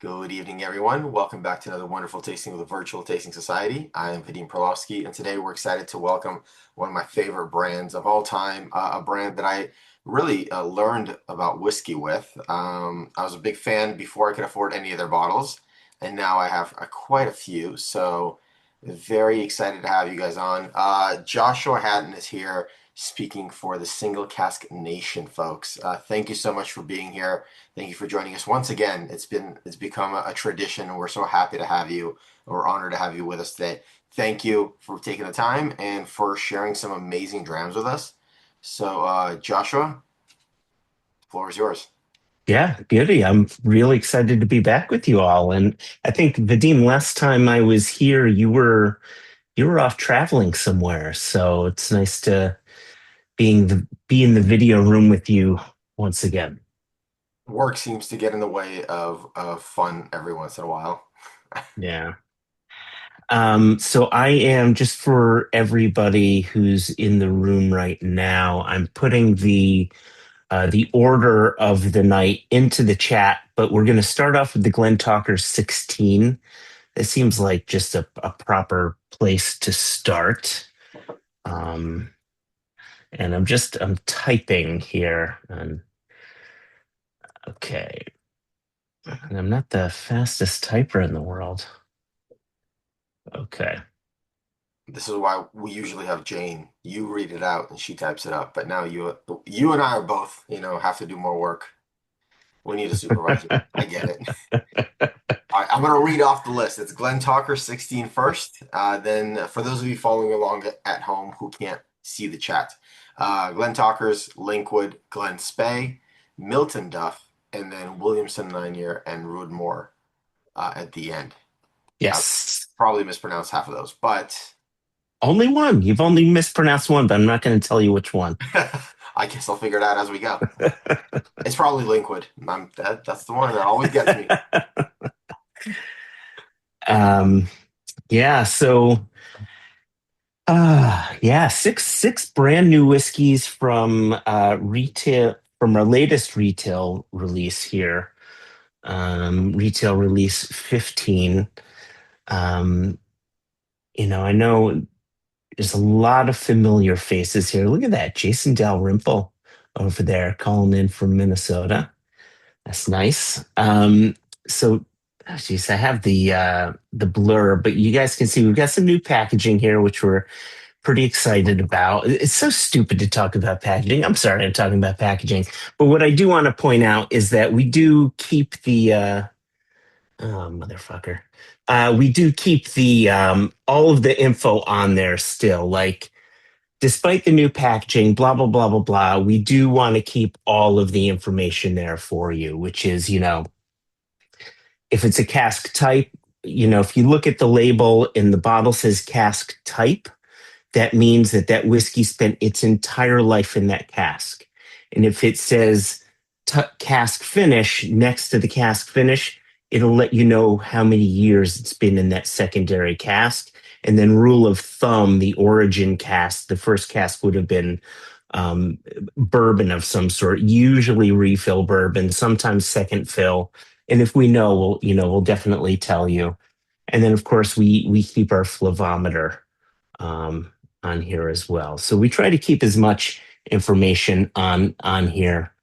Good evening, everyone. Welcome back to another wonderful tasting of the Virtual Tasting Society. I am Vadim Perlovsky, and today we're excited to welcome one of my favorite brands of all time, a brand that I really learned about whiskey with. I was a big fan before I could afford any of their bottles, and now I have quite a few. So, very excited to have you guys on. Joshua Hatton is here speaking for the Single Cask Nation, folks. Thank you so much for being here. Thank you for joining us once again. It's become a tradition, and we're so happy to have you. We're honored to have you with us today. Thank you for taking the time and for sharing some amazing drams with us. So, Joshua, the floor is yours. Yeah, beauty. I'm really excited to be back with you all. And I think Vadim, last time I was here, you were off traveling somewhere. So it's nice to be in the video room with you once again. Work seems to get in the way of fun every once in a while. Yeah. So I am just for everybody who's in the room right now, I'm putting the order of the night into the chat, but we're going to start off with the Glentauchers 16. It seems like just a proper place to start. Um, and I'm typing here. And okay. And I'm not the fastest typer in the world. Okay. This is why we usually have Jane. You read it out and she types it up. But now you and I are both, have to do more work. We need a supervisor. I get it. All right, I'm going to read off the list. It's Glen Talker 16 first. Then, for those of you following along at home who can't see the chat, Glen Talkers, Linkwood, Glen Spey, Miltonduff, and then Williamson 9 year and Ruadh Mhor at the end. I Yes. probably mispronounced half of those, but Only one. You've only mispronounced one, but I'm not going to tell you which one. I guess I'll figure it out as we go. It's probably Linkwood. That's the one that always gets me. um, yeah. So, yeah, six brand new whiskeys from retail from our latest retail release here. Retail release 15. Um, I know there's a lot of familiar faces here. Look at that, Jason Dalrymple over there calling in from Minnesota. That's nice. So, geez, I have the blur, but you guys can see we've got some new packaging here, which we're pretty excited about. It's so stupid to talk about packaging. I'm sorry, I'm talking about packaging, but what I do want to point out is that we do keep the oh motherfucker, we do keep the all of the info on there still, like despite the new packaging, blah, blah, blah, blah, blah, we do want to keep all of the information there for you, which is, if it's a cask type, if you look at the label and the bottle says cask type, that means that whiskey spent its entire life in that cask. And if it says cask finish next to the cask finish, it'll let you know how many years it's been in that secondary cask. And then rule of thumb, the origin cask, the first cask would have been bourbon of some sort, usually refill bourbon, sometimes second fill. And if we know, we'll definitely tell you. And then of course we keep our flavometer um, on here as well. So we try to keep as much information on here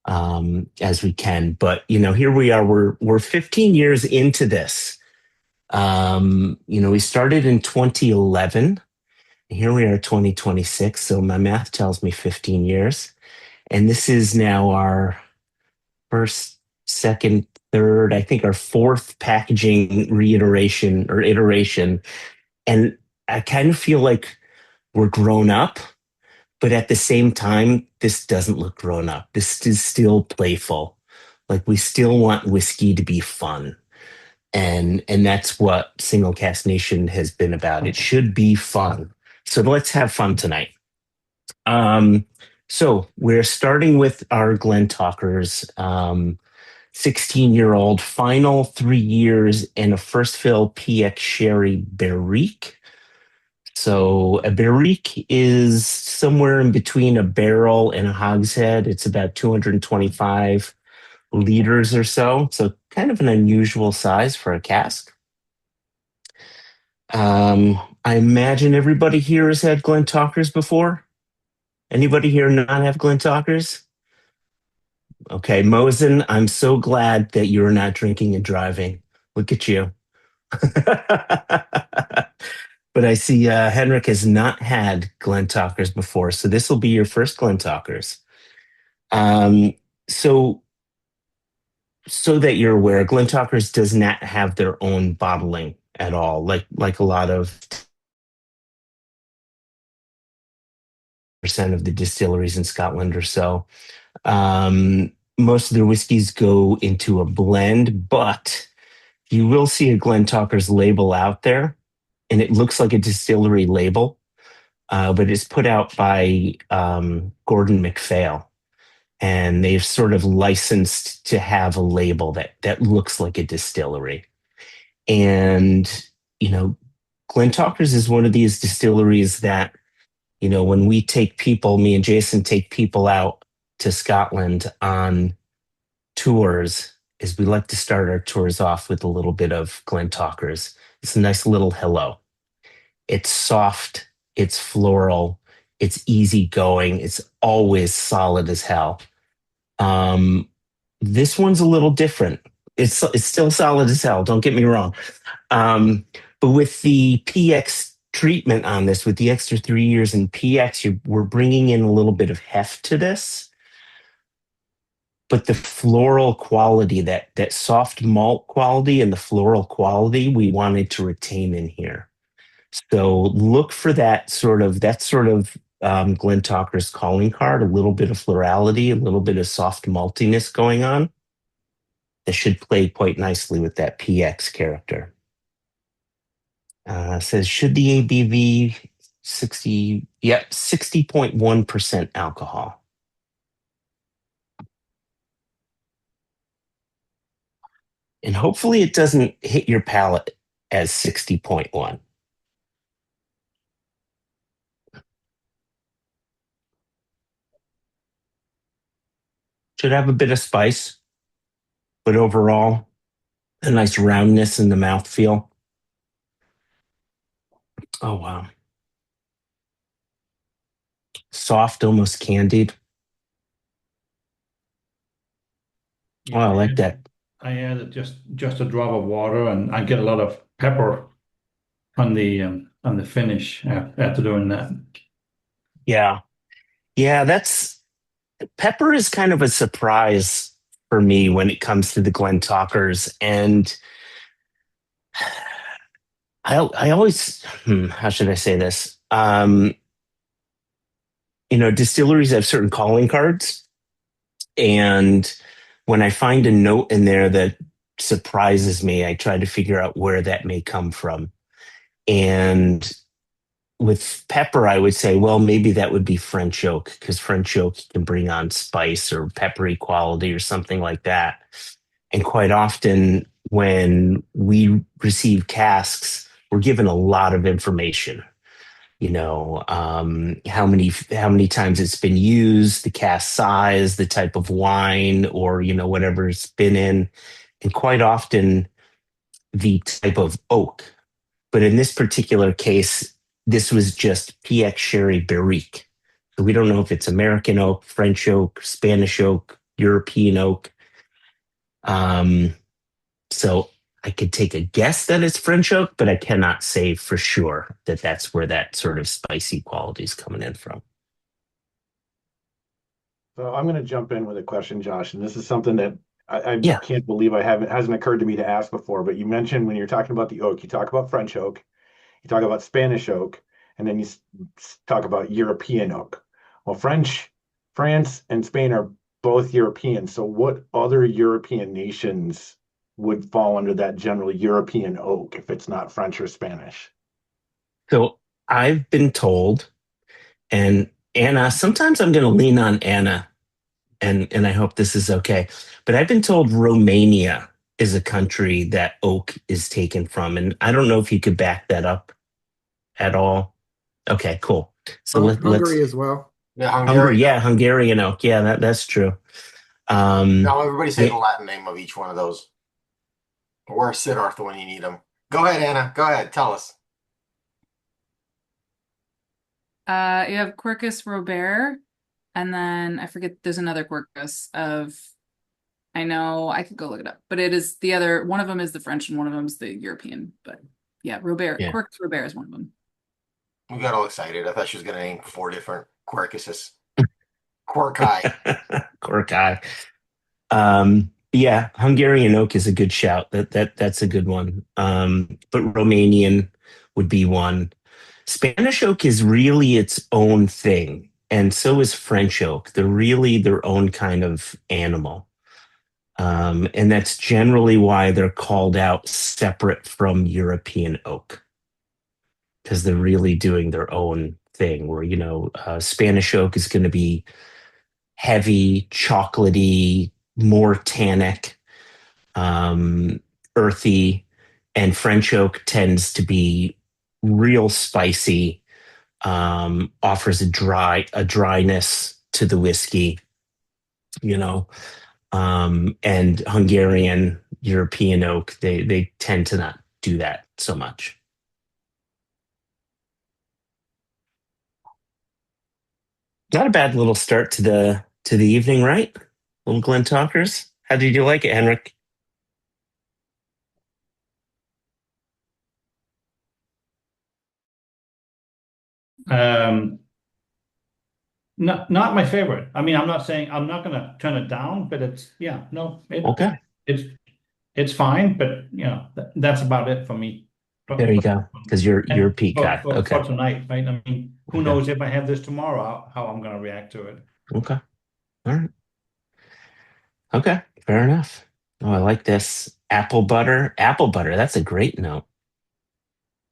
as we can. But here we are. We're 15 years into this. We started in 2011. Here we are, 2026. So my math tells me 15 years, and this is now our first, second, third, I think our fourth packaging reiteration or iteration. And I kind of feel like we're grown up, but at the same time, this doesn't look grown up. This is still playful. Like we still want whiskey to be fun. And that's what Single Cask Nation has been about. It should be fun. So let's have fun tonight. Um, so we're starting with our Glentauchers, 16-year-old, final 3 years in a first fill PX Sherry Barrique. So a barrique is somewhere in between a barrel and a hogshead. It's about 225 liters or so. So kind of an unusual size for a cask. I imagine everybody here has had Glentauchers before. Anybody here not have Glentauchers? Okay, Mosen, I'm so glad that you're not drinking and driving. Look at you. But I see Henrik has not had Glentauchers before, so this will be your first Glentauchers. Um, so, so that you're aware, Glentauchers does not have their own bottling at all, like a lot of percent of the distilleries in Scotland or so. Most of their whiskeys go into a blend, but you will see a Glentauchers label out there, and it looks like a distillery label, but it's put out by Gordon MacPhail, and they've sort of licensed to have a label that looks like a distillery. And you know, Glentauchers is one of these distilleries that when we take people, me and Jason take people out to Scotland on tours, is we like to start our tours off with a little bit of Glentauchers. It's a nice little hello. It's soft, it's floral, it's easygoing, it's always solid as hell. Um, this one's a little different. It's still solid as hell. Don't get me wrong. Um, but with the PX treatment on this, with the extra 3 years in PX, we're bringing in a little bit of heft to this. But the floral quality, that soft malt quality and the floral quality, we wanted to retain in here. So look for that sort of Glentauchers calling card, a little bit of florality, a little bit of soft maltiness going on. That should play quite nicely with that PX character. Says, should the ABV 60.1% alcohol. And hopefully it doesn't hit your palate as 60.1. Should have a bit of spice, but overall, a nice roundness in the mouthfeel. Oh, wow. Soft, almost candied. Oh, Yeah, I like that. I added just a drop of water, and I get a lot of pepper on the finish after doing that. Yeah. Yeah, pepper is kind of a surprise for me when it comes to the Glentauchers. And I always, how should I say this? Distilleries have certain calling cards. And when I find a note in there that surprises me, I try to figure out where that may come from. And with pepper, I would say, well, maybe that would be French oak, because French oak can bring on spice or peppery quality or something like that. And quite often, when we receive casks, we're given a lot of information. How many times it's been used, the cask size, the type of wine, or whatever it's been in, and quite often the type of oak. But in this particular case, this was just PX Sherry Barrique. So we don't know if it's American oak, French oak, Spanish oak, European oak. So I could take a guess that it's French oak, but I cannot say for sure that that's where that sort of spicy quality is coming in from. So I'm going to jump in with a question, Josh, and this is something that I Yeah. can't believe hasn't occurred to me to ask before. But you mentioned when you're talking about the oak, you talk about French oak, you talk about Spanish oak, and then you talk about European oak. Well, France, and Spain are both European. So what other European nations would fall under that general European oak if it's not French or Spanish? So I've been told, and Anna, sometimes I'm going to lean on Anna, and I hope this is okay. But I've been told Romania is a country that oak is taken from, and I don't know if you could back that up at all. Okay, cool. So let's Hungary as well. Yeah, Hungary, Hungary. yeah, Hungarian oak, yeah, that's true. Um, Now everybody say the yeah, Latin name of each one of those. Where's Siddhartha when you need him? Go ahead, Anna. Go ahead. Tell us. You have Quercus robert, and then I forget there's another Quercus of I know I could go look it up, but it is the other one of them is the French and one of them is the European. But yeah, Robert, yeah. Quercus robert is one of them. We got all excited. I thought she was going to name four different Quercuses. Quercai. Cork eye. Yeah, Hungarian oak is a good shout. That's a good one. But Romanian would be one. Spanish oak is really its own thing, and so is French oak. They're really their own kind of animal. And that's generally why they're called out separate from European oak, because they're really doing their own thing. Where, Spanish oak is going to be heavy, chocolatey, more tannic, um, earthy, and French oak tends to be real spicy, offers a dryness to the whiskey, you know. And Hungarian, European oak, they tend to not do that so much. Not a bad little start to the evening, right? Little Glentauchers. How did you like it, Henrik? Um, not my favorite. I mean, I'm not saying I'm not gonna turn it down, but it's yeah, no, Okay, it's it's fine, but that's about it for me. there you go. Because you're a And Pete guy. for Okay, tonight, right? I mean, who okay, knows if I have this tomorrow, how I'm gonna react to it. okay. All right. Okay, fair enough. Oh, I like this. Apple butter. Apple butter. That's a great note.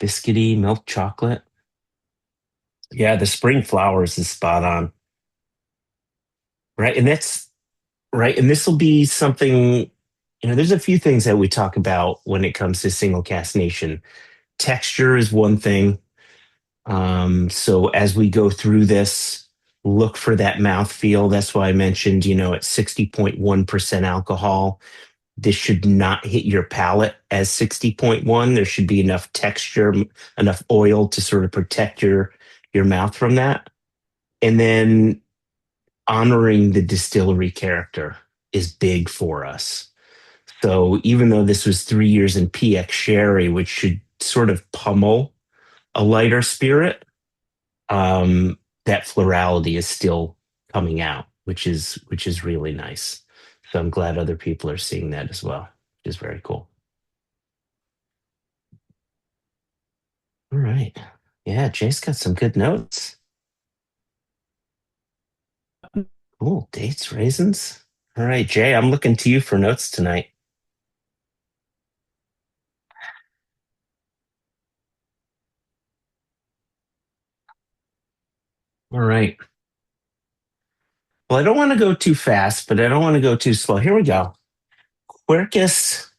Biscuity, milk chocolate. Yeah, the spring flowers is spot on. Right. And that's right. And this will be something, there's a few things that we talk about when it comes to Single Cask Nation. Texture is one thing. So as we go through this, look for that mouthfeel. That's why I mentioned, at 60.1% alcohol. This should not hit your palate as 60.1. There should be enough texture, enough oil to sort of protect your mouth from that. And then honoring the distillery character is big for us. So even though this was 3 years in PX Sherry, which should sort of pummel a lighter spirit, that florality is still coming out, which is really nice. So I'm glad other people are seeing that as well, which is very cool. All right. Yeah, Jay's got some good notes. Cool. Dates, raisins. All right, Jay, I'm looking to you for notes tonight. All right. Well, I don't want to go too fast, but I don't want to go too slow. Here we go. Quercus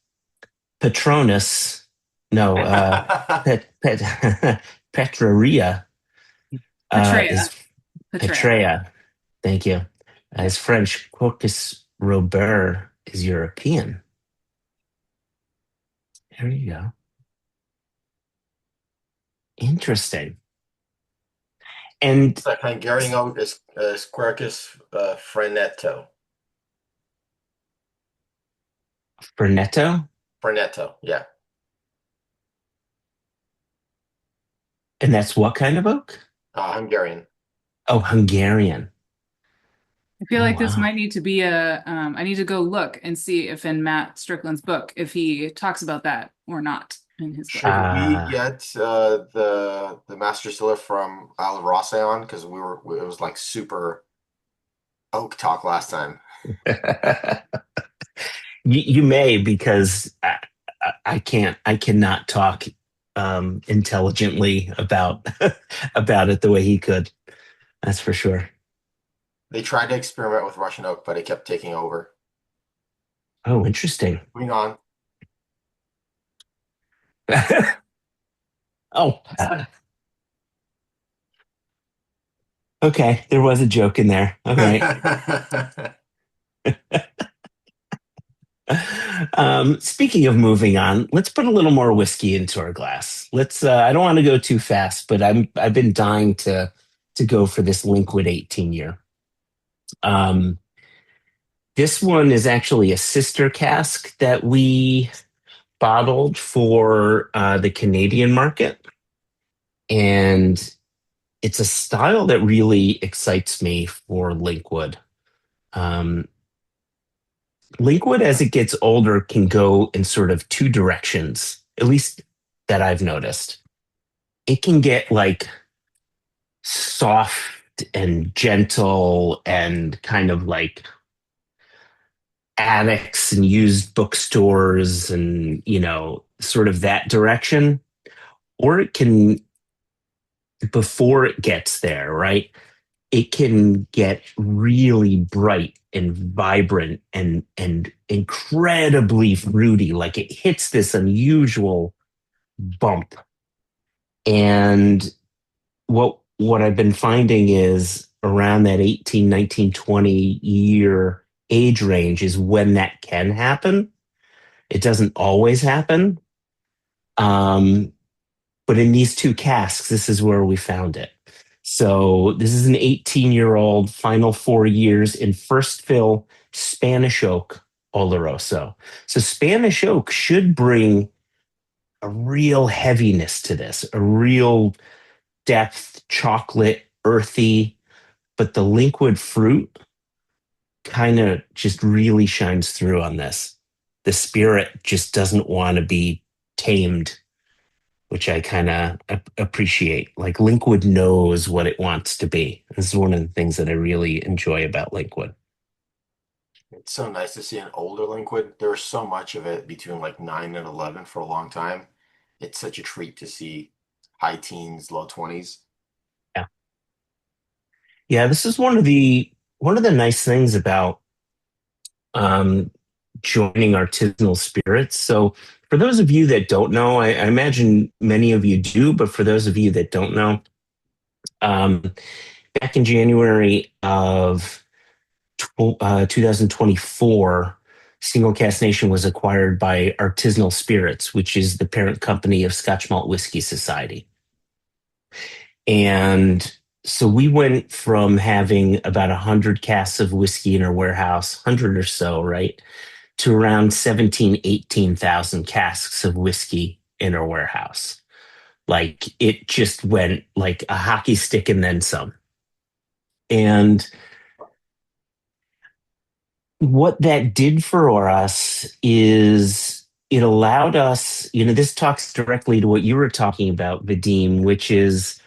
Patronus. No, Petraria is Petrea. Petrea. Petrea. Thank you. Yep. As French, Quercus Robert is European. There you go. Interesting. And It's like Hungarian oak is Quercus Frenetto. Fernetto, Frenetto, yeah. and that's what kind of oak? Hungarian. Oh, Hungarian. I feel Oh, like this wow. might need to be I need to go look and see if in Matt Strickland's book, if he talks about that or not in his book. Should we Uh, get the master distiller from Isle of Rosse on? Because it was like super oak talk last time. you may, because I cannot talk intelligently about about it the way he could. That's for sure. They tried to experiment with Russian oak, but it kept taking over. Oh, interesting. Moving on. Oh, okay. There was a joke in there. All right. Speaking of moving on, let's put a little more whiskey into our glass. Let's. I don't want to go too fast, but I've been dying to go for this Linkwood 18 year. Um, this one is actually a sister cask that we bottled for the Canadian market, and it's a style that really excites me for Linkwood. Um, Linkwood, as it gets older, can go in sort of two directions, at least that I've noticed. It can get like soft and gentle and kind of like attics and used bookstores and, sort of that direction. Or it can, before it gets there, right? It can get really bright and vibrant and incredibly fruity. Like it hits this unusual bump. And what I've been finding is around that 18, 19, 20 year age range is when that can happen. It doesn't always happen. But in these two casks, this is where we found it. So this is an 18-year-old, final 4 years in first fill Spanish oak Oloroso. So Spanish oak should bring a real heaviness to this, a real depth, chocolate, earthy, but the Linkwood fruit kind of just really shines through on this. The spirit just doesn't want to be tamed, which I kind of appreciate. Like Linkwood knows what it wants to be. This is one of the things that I really enjoy about Linkwood. It's so nice to see an older Linkwood. There was so much of it between like 9 and 11 for a long time. It's such a treat to see high teens, low 20s. Yeah. Yeah, this is one of the nice things about joining artisanal spirits. So for those of you that don't know, I imagine many of you do, but for those of you that don't know, back in January of 2024, Single Cask Nation was acquired by Artisanal Spirits, which is the parent company of Scotch Malt Whiskey Society. And so we went from having about 100 casks of whiskey in our warehouse, 100 or so, right, to around 17, 18,000 casks of whiskey in our warehouse. Like it just went like a hockey stick and then some. And what that did for us is it allowed us, this talks directly to what you were talking about, Vadim, which is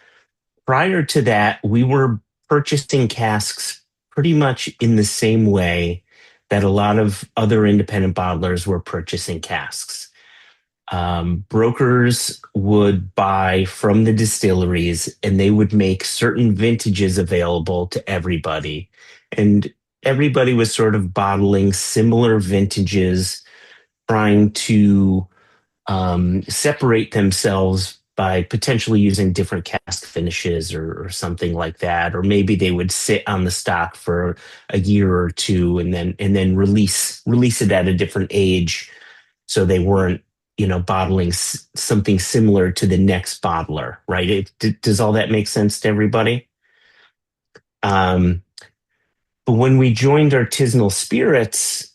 prior to that, we were purchasing casks pretty much in the same way that a lot of other independent bottlers were purchasing casks. Brokers would buy from the distilleries and they would make certain vintages available to everybody. And everybody was sort of bottling similar vintages, trying to separate themselves by potentially using different cask finishes or something like that. Or maybe they would sit on the stock for a year or two and then release it at a different age, so they weren't bottling something similar to the next bottler, right? Does all that make sense to everybody? But when we joined Artisanal Spirits,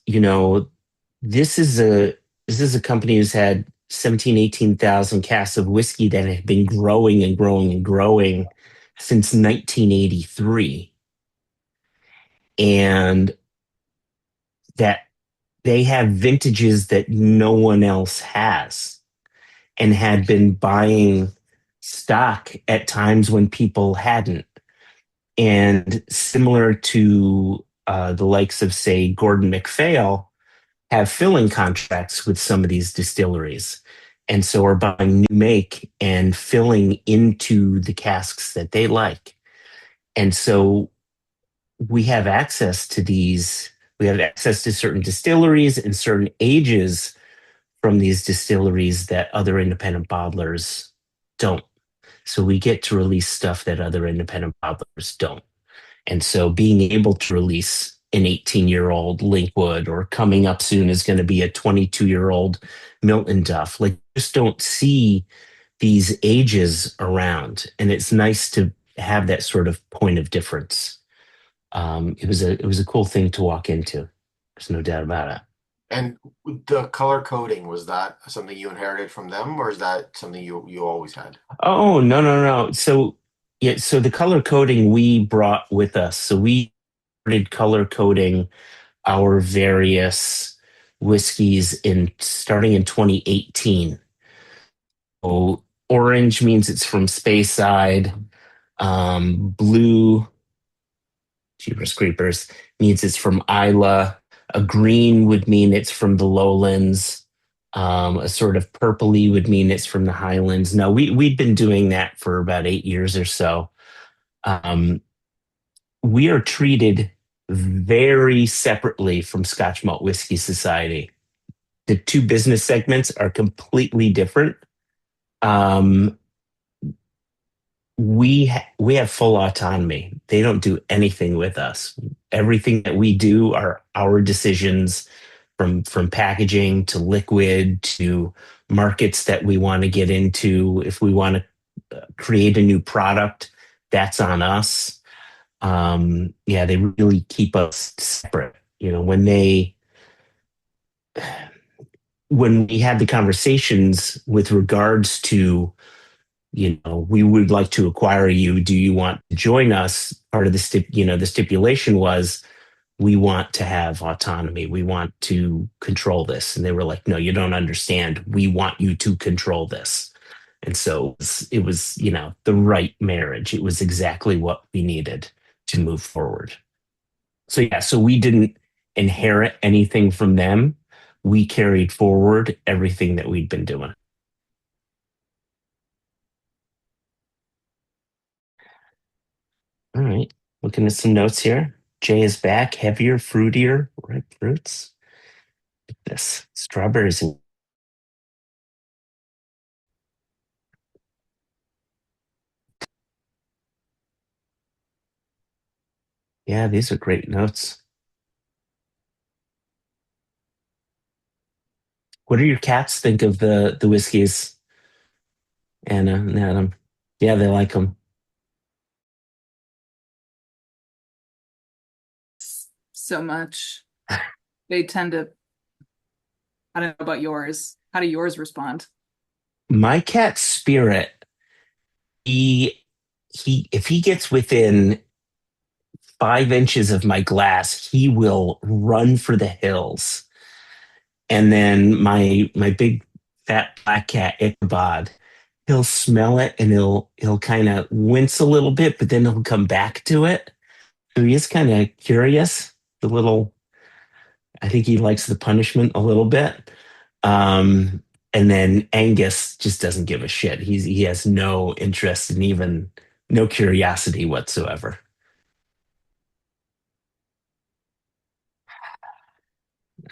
this is a company who's had 17, 18,000 casks of whiskey that have been growing and growing and growing since 1983. And that they have vintages that no one else has, and had been buying stock at times when people hadn't. And similar to the likes of, say, Gordon MacPhail, have filling contracts with some of these distilleries. And so are buying new make and filling into the casks that they like. And so we have access to certain distilleries and certain ages from these distilleries that other independent bottlers don't. So we get to release stuff that other independent bottlers don't. And so being able to release an 18-year-old Linkwood, or coming up soon is going to be a 22-year-old Miltonduff. Like, just don't see these ages around, and it's nice to have that sort of point of difference. It was a cool thing to walk into. There's no doubt about it. And the color coding, was that something you inherited from them, or is that something you always had? Oh, no, no, no. So yeah, so the color coding we brought with us. So we started color coding our various whiskeys in starting in 2018. So orange means it's from Speyside. Blue, Jeepers Creepers, means it's from Isla. A green would mean it's from the lowlands. A sort of purpley would mean it's from the highlands. No, we'd been doing that for about 8 years or so. Um, we are treated very separately from Scotch Malt Whiskey Society. The two business segments are completely different. Um, we have full autonomy. They don't do anything with us. Everything that we do are our decisions, from packaging to liquid to markets that we want to get into. If we want to create a new product, that's on us. Yeah, they really keep us separate. When we had the conversations with regards to, we would like to acquire you. Do you want to join us? Part of the stipulation was, we want to have autonomy. We want to control this. And they were like, no, you don't understand. We want you to control this. And so it was, the right marriage. It was exactly what we needed to move forward. So yeah, so we didn't inherit anything from them. We carried forward everything that we'd been doing. All right. Looking at some notes here. Jay is back. Heavier, fruitier, ripe fruits. This strawberries. Yeah, these are great notes. What do your cats think of the whiskeys, Anna and Adam? Yeah, they like them. So much. They tend to, I don't know about yours. How do yours respond? My cat Spirit, he if he gets within 5 inches of my glass, he will run for the hills. And then my big fat black cat Ichabod, he'll smell it and he'll kind of wince a little bit, but then he'll come back to it. So he is kind of curious. The little, I think he likes the punishment a little bit. And then Angus just doesn't give a shit. He has no interest in, even no curiosity whatsoever.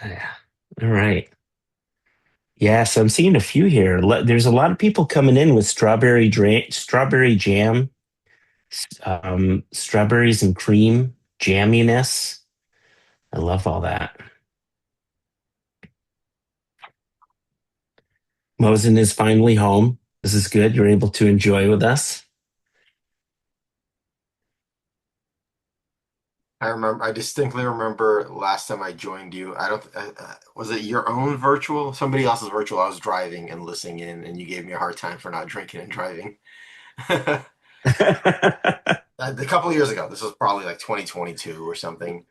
Yeah. All right. Yeah, so I'm seeing a few here. There's a lot of people coming in with strawberry jam, strawberries and cream, jamminess. I love all that. Mosen is finally home. This is good. You're able to enjoy with us. I distinctly remember last time I joined you. I don't, was it your own virtual? Somebody else's virtual. I was driving and listening in, and you gave me a hard time for not drinking and driving. A couple of years ago. This was probably like 2022 or something.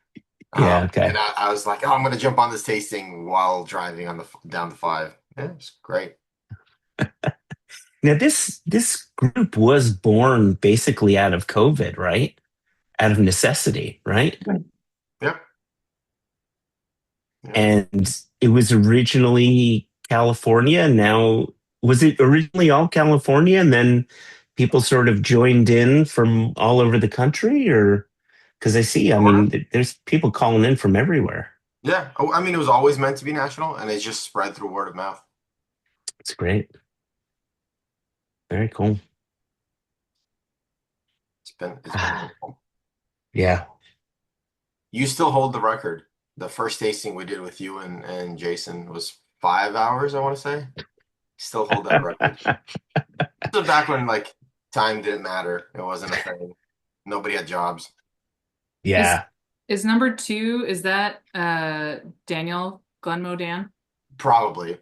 Yeah, And okay. I was like, oh, I'm going to jump on this tasting while driving down the five. Yeah, it's great. Now this group was born basically out of COVID, right? Out of necessity, right? Yep. Yep. And it was originally California. Now, was it originally all California, and then people sort of joined in from all over the country? Or because I see, I mean, there's people calling in from everywhere. Yeah. Oh, I mean, it was always meant to be national, and it just spread through word of mouth. It's great. Very cool. It's been wonderful. Yeah. You still hold the record. The first tasting we did with you and Jason was 5 hours, I want to say. Still hold that record. This was back when like time didn't matter. It wasn't a thing. Nobody had jobs. Is Yeah, is number two, is that Daniel Glenmo Dan? Probably.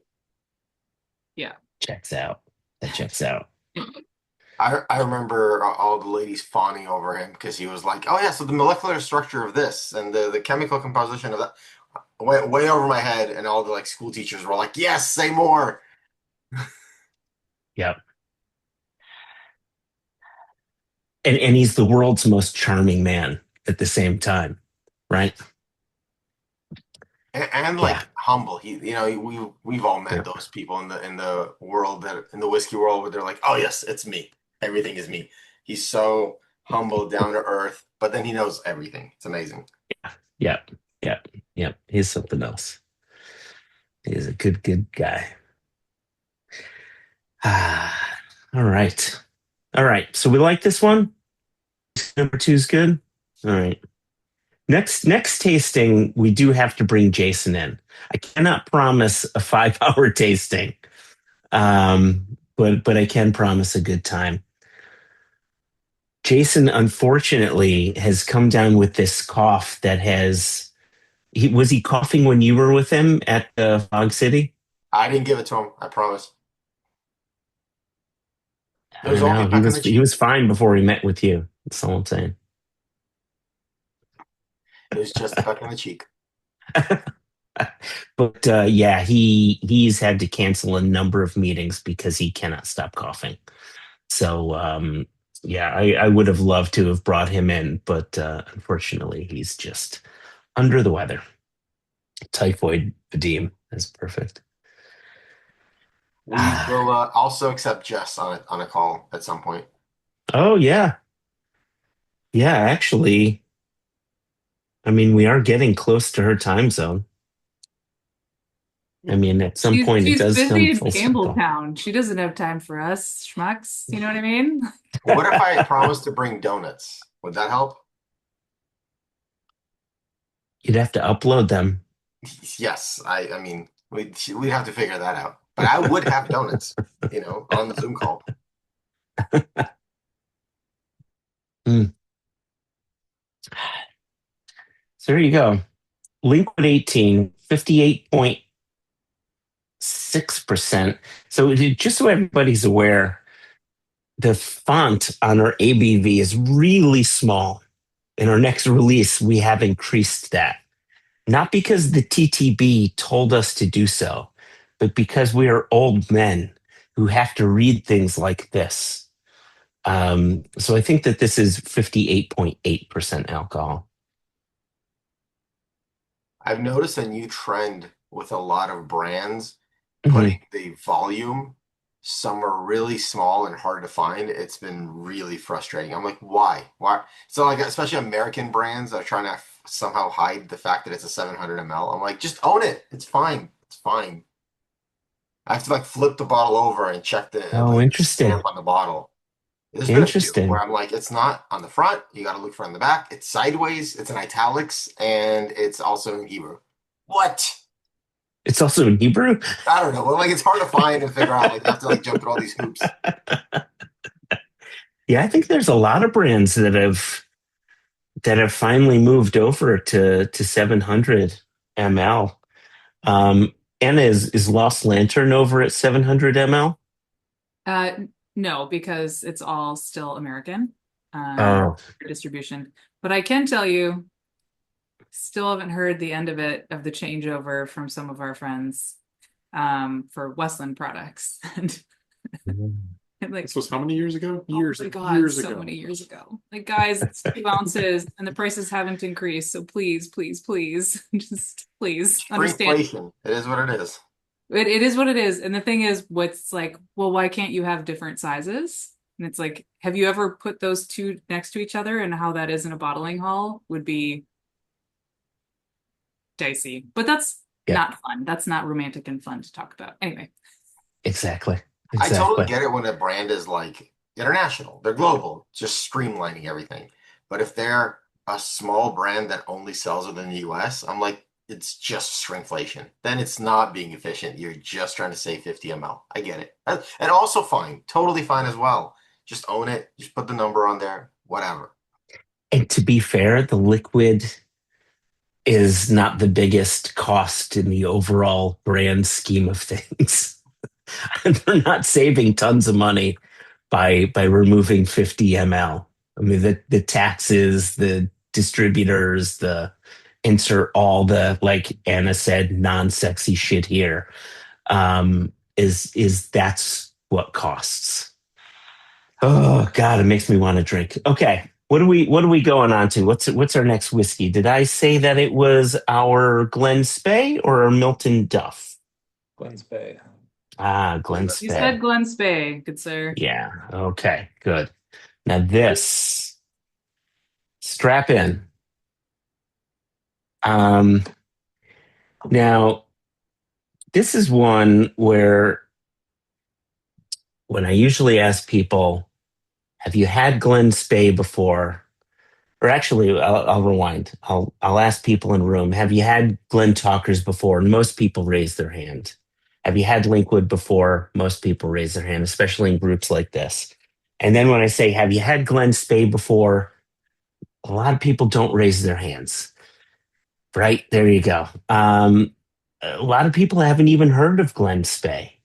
Yeah. checks out. That checks out. I remember all the ladies fawning over him because he was like, "Oh yeah, so the molecular structure of this and the chemical composition of that went way over my head." And all the like school teachers were like, "Yes, say more." Yep. And he's the world's most charming man at the same time, right? And Yeah. like humble. We've all met Yeah. those people in the world that in the whiskey world where they're like, "Oh yes, it's me. Everything is me." He's so humble, down to earth, but then he knows everything. It's amazing. Yep. Yep. Yep. He's something else. He's a good guy. Ah, all right. All right. So we like this one. Number two is good. All right. Next tasting, we do have to bring Jason in. I cannot promise a 5 hour tasting, but I can promise a good time. Jason, unfortunately, has come down with this cough that has. Was he coughing when you were with him at the Fog City? I didn't give it to him. I promise. It I was don't only know. He back in was the he cheek. was fine before he met with you. That's all I'm saying. It was just a peck in the cheek. But yeah, he's had to cancel a number of meetings because he cannot stop coughing. So yeah, I would have loved to have brought him in, but unfortunately, he's just under the weather. Typhoid edema is perfect. We will also accept Jess on a call at some point. Oh yeah, yeah. Actually, I mean, we are getting close to her time zone. I mean, at some She's point, it she's does come busy in full circle. Campbelltown. She doesn't have time for us schmucks. You know what I mean? What if I promised to bring donuts? Would that help? You'd have to upload them. Yes. I mean, we'd have to figure that out. But I would have donuts, on the Zoom call. Mm. So there you go. Linkwood 18, 58.6%. So just so everybody's aware, the font on our ABV is really small. In our next release, we have increased that. Not because the TTB told us to do so, but because we are old men who have to read things like this. So I think that this is 58.8% alcohol. I've noticed a new trend with a lot of brands Mhm. putting the volume somewhere really small and hard to find. It's been really frustrating. I'm like, why? Why? So like, especially American brands are trying to somehow hide the fact that it's a 700 ml. I'm like, just own it. It's fine. It's fine. I have to like flip the bottle over and check the Oh, like interesting. stamp on the bottle. There's been a few where Interesting. I'm like, it's not on the front. You got to look for it on the back. It's sideways. It's in italics, and it's also in Hebrew. What? It's also in Hebrew. I don't know. Well, like it's hard to find and figure out. Like you have to like jump through all these hoops. Yeah, I think there's a lot of brands that have finally moved over to 700 ml. Anna, is Lost Lantern over at 700 ml? Uh, no, because it's all still American Oh, for distribution. But I can tell you, still haven't heard the end of it of the changeover from some of our friends for Westland products. And like, This was how many years ago? oh Years, my God, years so ago. many years ago. Like, guys, it's 2 ounces and the prices haven't increased. So please, please, please, just please understand. Shrinkflation. It is what it is. It is what it is. And the thing is, what's like, well, why can't you have different sizes? And it's like, have you ever put those two next to each other and how that is in a bottling hall would be dicey. But that's yeah, not fun. That's not romantic and fun to talk about. Anyway. exactly. I totally Exactly. get it when a brand is like international. They're global, just streamlining everything. But if they're a small brand that only sells it in the US, I'm like, it's just shrinkflation. Then it's not being efficient. You're just trying to save 50 ml. I get it. And also fine, totally fine as well. Just own it. Just put the number on there, whatever. And to be fair, the liquid is not the biggest cost in the overall grand scheme of things. They're not saving tons of money by removing 50 ml. I mean, the taxes, the distributors, the insert all the, like Anna said, non-sexy shit here, is that's what costs. Oh God, it makes me want to drink. Okay. What are we going on to? What's our next whiskey? Did I say that it was our Glen Spey or our Miltonduff? Glen Spey. Ah, Glen You Spey. said Glen Spey, good sir. Yeah. Okay, good. Now this, strap in. Now this is one where when I usually ask people, have you had Glen Spey before? Or actually, I'll rewind. I'll ask people in the room, have you had Glentauchers before? And most people raise their hand. Have you had Linkwood before? Most people raise their hand, especially in groups like this. And then when I say, have you had Glen Spey before? A lot of people don't raise their hands. Right? There you go. A lot of people haven't even heard of Glen Spey.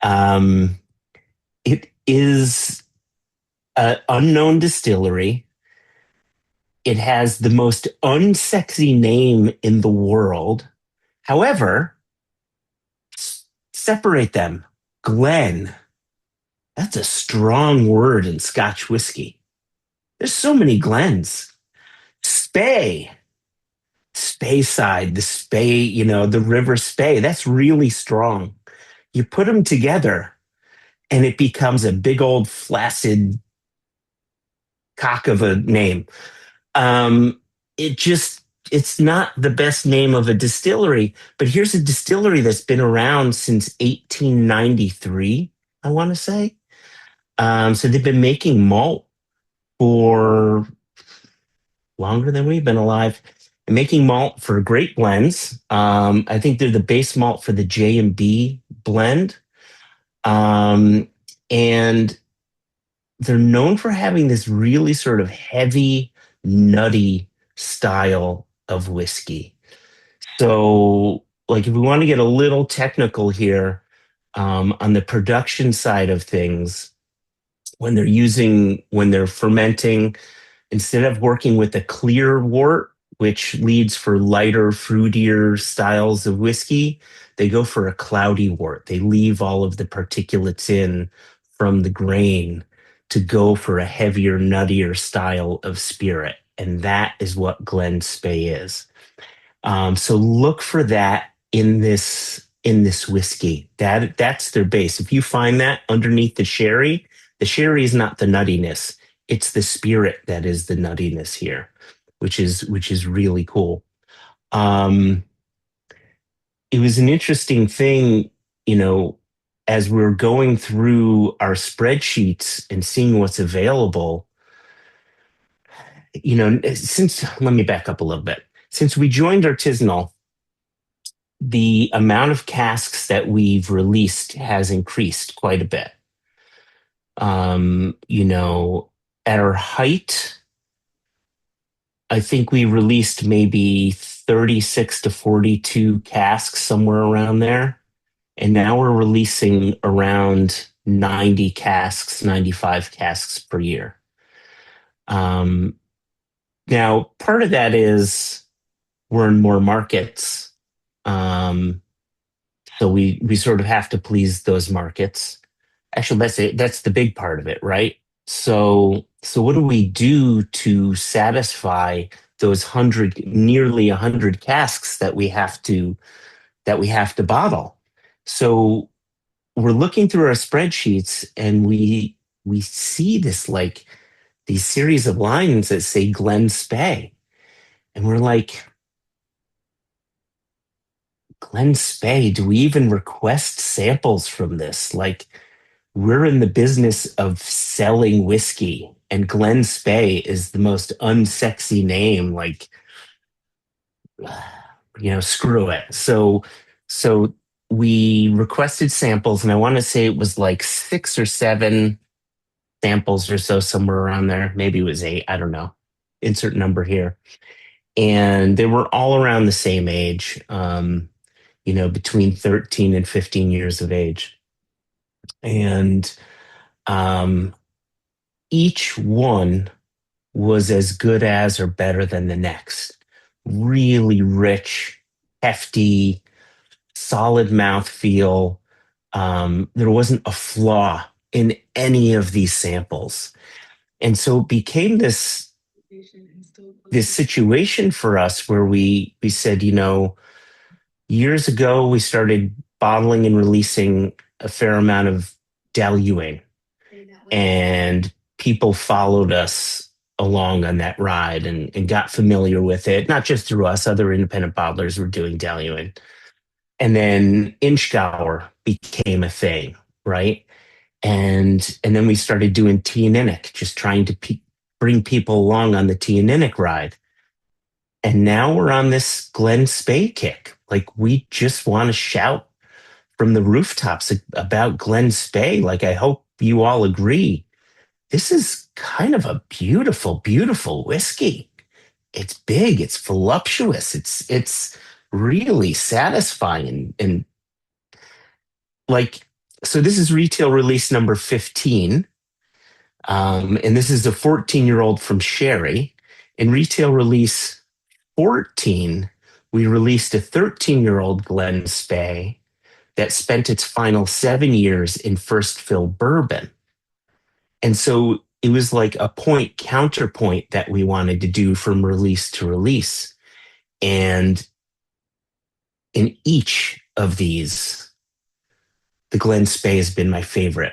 It is an unknown distillery. It has the most unsexy name in the world. However, separate them. Glen. That's a strong word in Scotch whiskey. There's so many Glens. Spey. Speyside, the Spey, the River Spey. That's really strong. You put them together and it becomes a big old flaccid cock of a name. It's not the best name of a distillery, but here's a distillery that's been around since 1893, I want to say. So they've been making malt for longer than we've been alive. And making malt for great blends. I think they're the base malt for the J&B blend. And they're known for having this really sort of heavy, nutty style of whiskey. So, like, if we want to get a little technical here, on the production side of things, when they're fermenting, instead of working with a clear wort, which leads for lighter, fruitier styles of whiskey, they go for a cloudy wort. They leave all of the particulates in from the grain to go for a heavier, nuttier style of spirit. And that is what Glen Spey is. So look for that in this whiskey. That's their base. If you find that underneath the sherry is not the nuttiness. It's the spirit that is the nuttiness here, which is really cool. It was an interesting thing, as we're going through our spreadsheets and seeing what's available. Let me back up a little bit. Since we joined Artisanal, the amount of casks that we've released has increased quite a bit. At our height, I think we released maybe 36 to 42 casks, somewhere around there. And now we're releasing around 90 casks, 95 casks per year. Now, part of that is we're in more markets. So we sort of have to please those markets. Actually, that's the big part of it, right? So what do we do to satisfy those nearly 100 casks that we have to bottle? So we're looking through our spreadsheets and we see these series of lines that say Glen Spey, and we're like, Glen Spey, do we even request samples from this? Like, we're in the business of selling whiskey and Glen Spey is the most unsexy name. Like, screw it. So we requested samples, and I want to say it was like 6 or 7 samples or so, somewhere around there. Maybe it was 8. I don't know. Insert number here. And they were all around the same age, between 13 and 15 years of age. And um, each one was as good as or better than the next. Really rich, hefty, solid mouthfeel. There wasn't a flaw in any of these samples. And so it became this situation for us where we said, years ago we started bottling and releasing a fair amount of diluing, and people followed us along on that ride and got familiar with it, not just through us, other independent bottlers were doing diluing. And then Inchgour became a thing, right? And then we started doing Teaninnick, just trying to bring people along on the Teaninnick ride. And now we're on this Glen Spey kick. Like, we just want to shout from the rooftops about Glen Spey. Like, I hope you all agree. This is kind of a beautiful, beautiful whiskey. It's big, it's voluptuous, it's really satisfying and like, so this is retail release number 15. And this is a 14-year-old from Sherry. In retail release 14, we released a 13-year-old Glen Spey that spent its final 7 years in first fill bourbon. And so it was like a point counterpoint that we wanted to do from release to release. And in each of these, the Glen Spey has been my favorite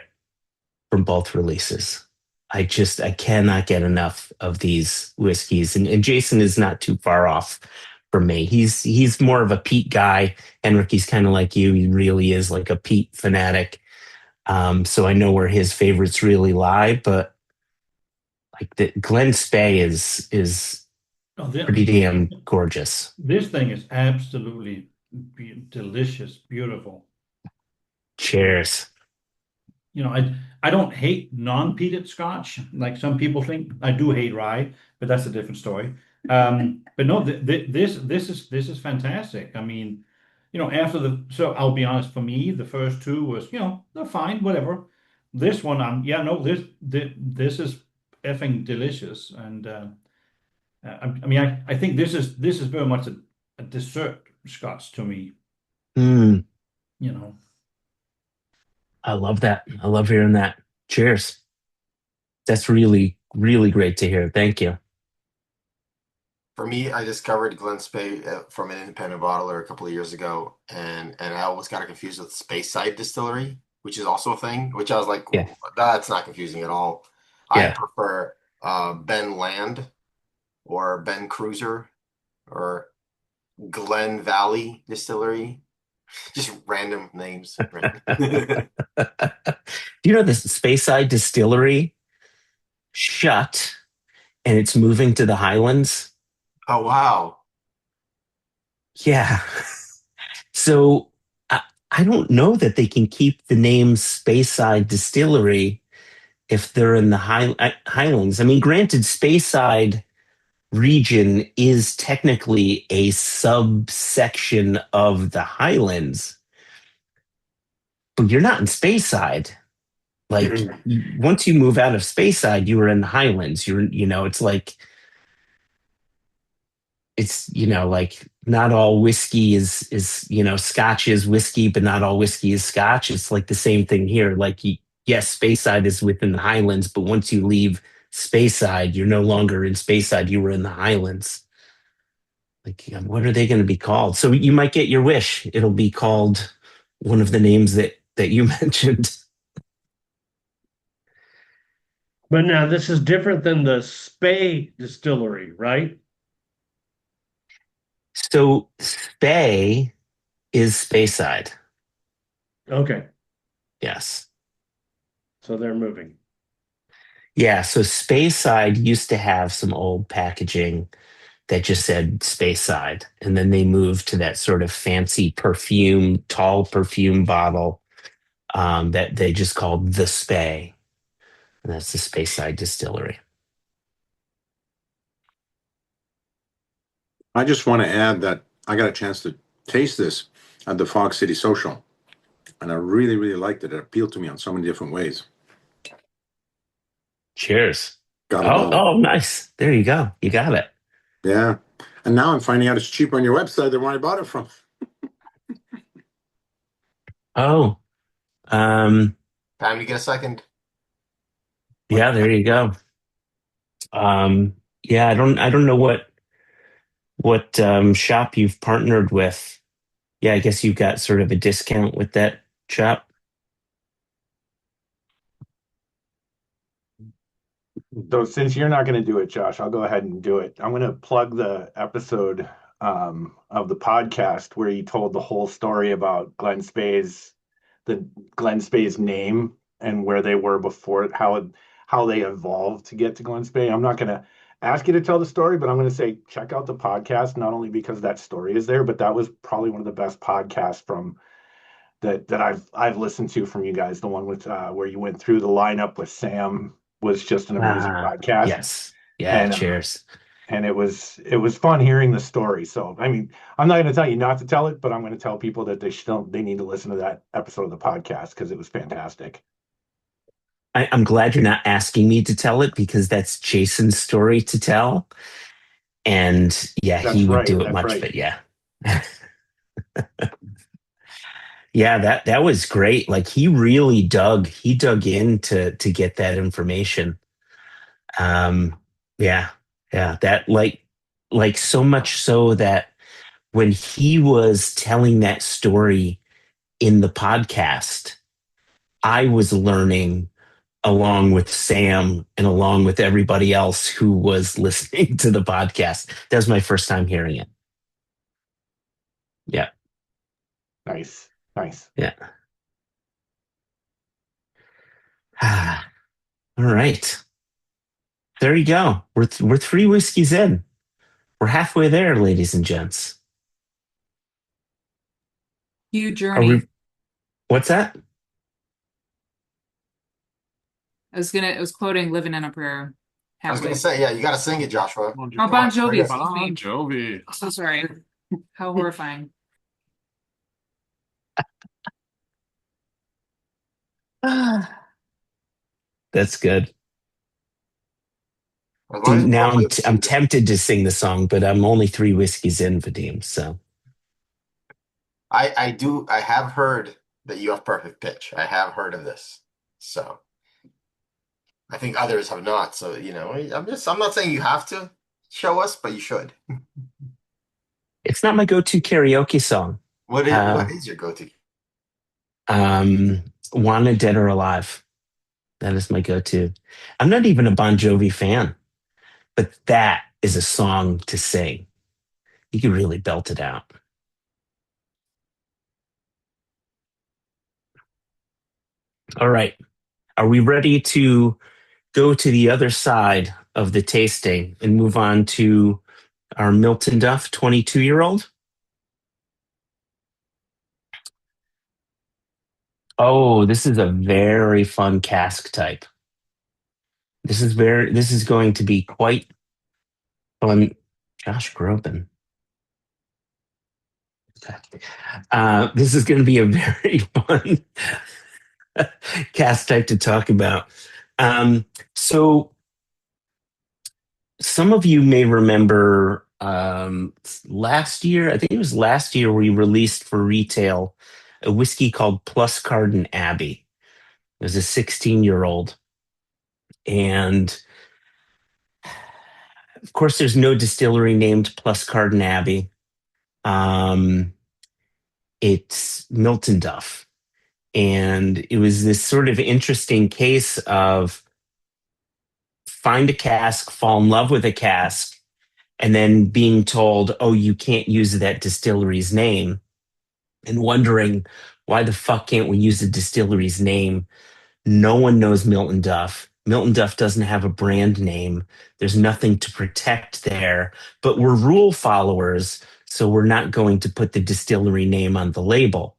from both releases. I cannot get enough of these whiskeys. And Jason is not too far off from me. He's more of a peat guy. Henrik, he's kind of like you. He really is like a peat fanatic. So I know where his favorites really lie, but like the Glen Spey is pretty damn gorgeous. This thing is absolutely delicious, beautiful. Cheers. I don't hate non-peated Scotch like some people think. I do hate rye, but that's a different story. But no, this is fantastic. I mean, so I'll be honest. For me, the first two was they're fine, whatever. This one, this is effing delicious, and I think this is very much a dessert Scotch to me. Mm, You know. I love that. I love hearing that. Cheers. That's really, really great to hear. Thank you. For me, I discovered Glen Spey from an independent bottler a couple of years ago, and I always got it confused with Speyside Distillery, which is also a thing, which I was like, Yeah. that's not confusing at all. I Yeah. prefer Ben Land or Ben Cruiser or Glen Valley Distillery. Just random names. Do you know this Speyside Distillery shut and it's moving to the Highlands? Oh, wow. Yeah. So I don't know that they can keep the name Speyside Distillery if they're in the Highlands. I mean, granted, Speyside region is technically a subsection of the Highlands, but you're not in Speyside. Like, once you move out of Speyside, you are in the Highlands. It's like, like not all whiskey is Scotch is whiskey, but not all whiskey is Scotch. It's like the same thing here. Like, yes, Speyside is within the Highlands, but once you leave Speyside, you're no longer in Speyside. You were in the Highlands. Like, what are they going to be called? So you might get your wish. It'll be called one of the names that you mentioned. But now this is different than the Spey distillery, right? So Spey is Speyside. Okay, Yes. so they're moving. Yeah, so Speyside used to have some old packaging that just said Speyside, and then they moved to that sort of fancy perfume, tall perfume bottle that they just called the Spey, and that's the Speyside Distillery. I just want to add that I got a chance to taste this at the Fog City Social, and I really, really liked it. It appealed to me on so many different ways. Cheers. Got a Oh, bottle. oh, nice. There you go. You got it. Yeah. And now I'm finding out it's cheaper on your website than where I bought it from. Oh, Time to get a second. yeah, there you go. Yeah, I don't know what shop you've partnered with. Yeah, I guess you've got sort of a discount with that shop. So since you're not going to do it, Josh, I'll go ahead and do it. I'm going to plug the episode of the podcast where you told the whole story about the Glen Spey's name and where they were before, how they evolved to get to Glen Spey. I'm not going to ask you to tell the story, but I'm going to say check out the podcast, not only because that story is there, but that was probably one of the best podcasts from that I've listened to from you guys. The one with where you went through the lineup with Sam was just an amazing podcast, Yes. Yeah, and cheers. it was fun hearing the story. So I mean, I'm not going to tell you not to tell it, but I'm going to tell people that they need to listen to that episode of the podcast because it was fantastic. I'm glad you're not asking me to tell it because that's Jason's story to tell. And yeah, That's he would right. do it That's much, right. but yeah. Yeah, that was great. Like he dug in to get that information. Um, yeah, yeah, that like so much so that when he was telling that story in the podcast, I was learning along with Sam and along with everybody else who was listening to the podcast. That was my first time hearing it. Yeah, Nice, nice. yeah. All right. There you go. We're 3 whiskeys in. We're halfway there, ladies and gents. Huge Are we? journey. What's that? I was quoting Living in a Prayer. I was Halfway. gonna say, yeah, you got to sing it, Joshua. Oh, Bon Jovi, excuse Bon me. Jovi. So sorry. How horrifying. That's good. As long as you Now don't play I'm the tempted to sing the song, but I'm only 3 whiskeys in, Vadim. So I have heard that you have perfect pitch. I have heard of this. So I think others have not. So, I'm not saying you have to show us, but you should. it's not my go-to karaoke song. What is your go-to? Wanted Dead or Alive. That is my go-to. I'm not even a Bon Jovi fan, but that is a song to sing. You can really belt it out. All right. Are we ready to go to the other side of the tasting and move on to our Miltonduff 22-year-old? Oh, this is a very fun cask type. This is going to be quite fun. Josh Groban. This is going to be a very fun cask type to talk about. So some of you may remember last year, I think it was last year, we released for retail a whiskey called Plus Carden Abbey. It was a 16-year-old. And of course, there's no distillery named Plus Carden Abbey. It's Miltonduff. And it was this sort of interesting case of find a cask, fall in love with a cask, and then being told, oh, you can't use that distillery's name, and wondering why the fuck can't we use the distillery's name? No one knows Miltonduff. Miltonduff doesn't have a brand name. There's nothing to protect there, but we're rule followers, so we're not going to put the distillery name on the label.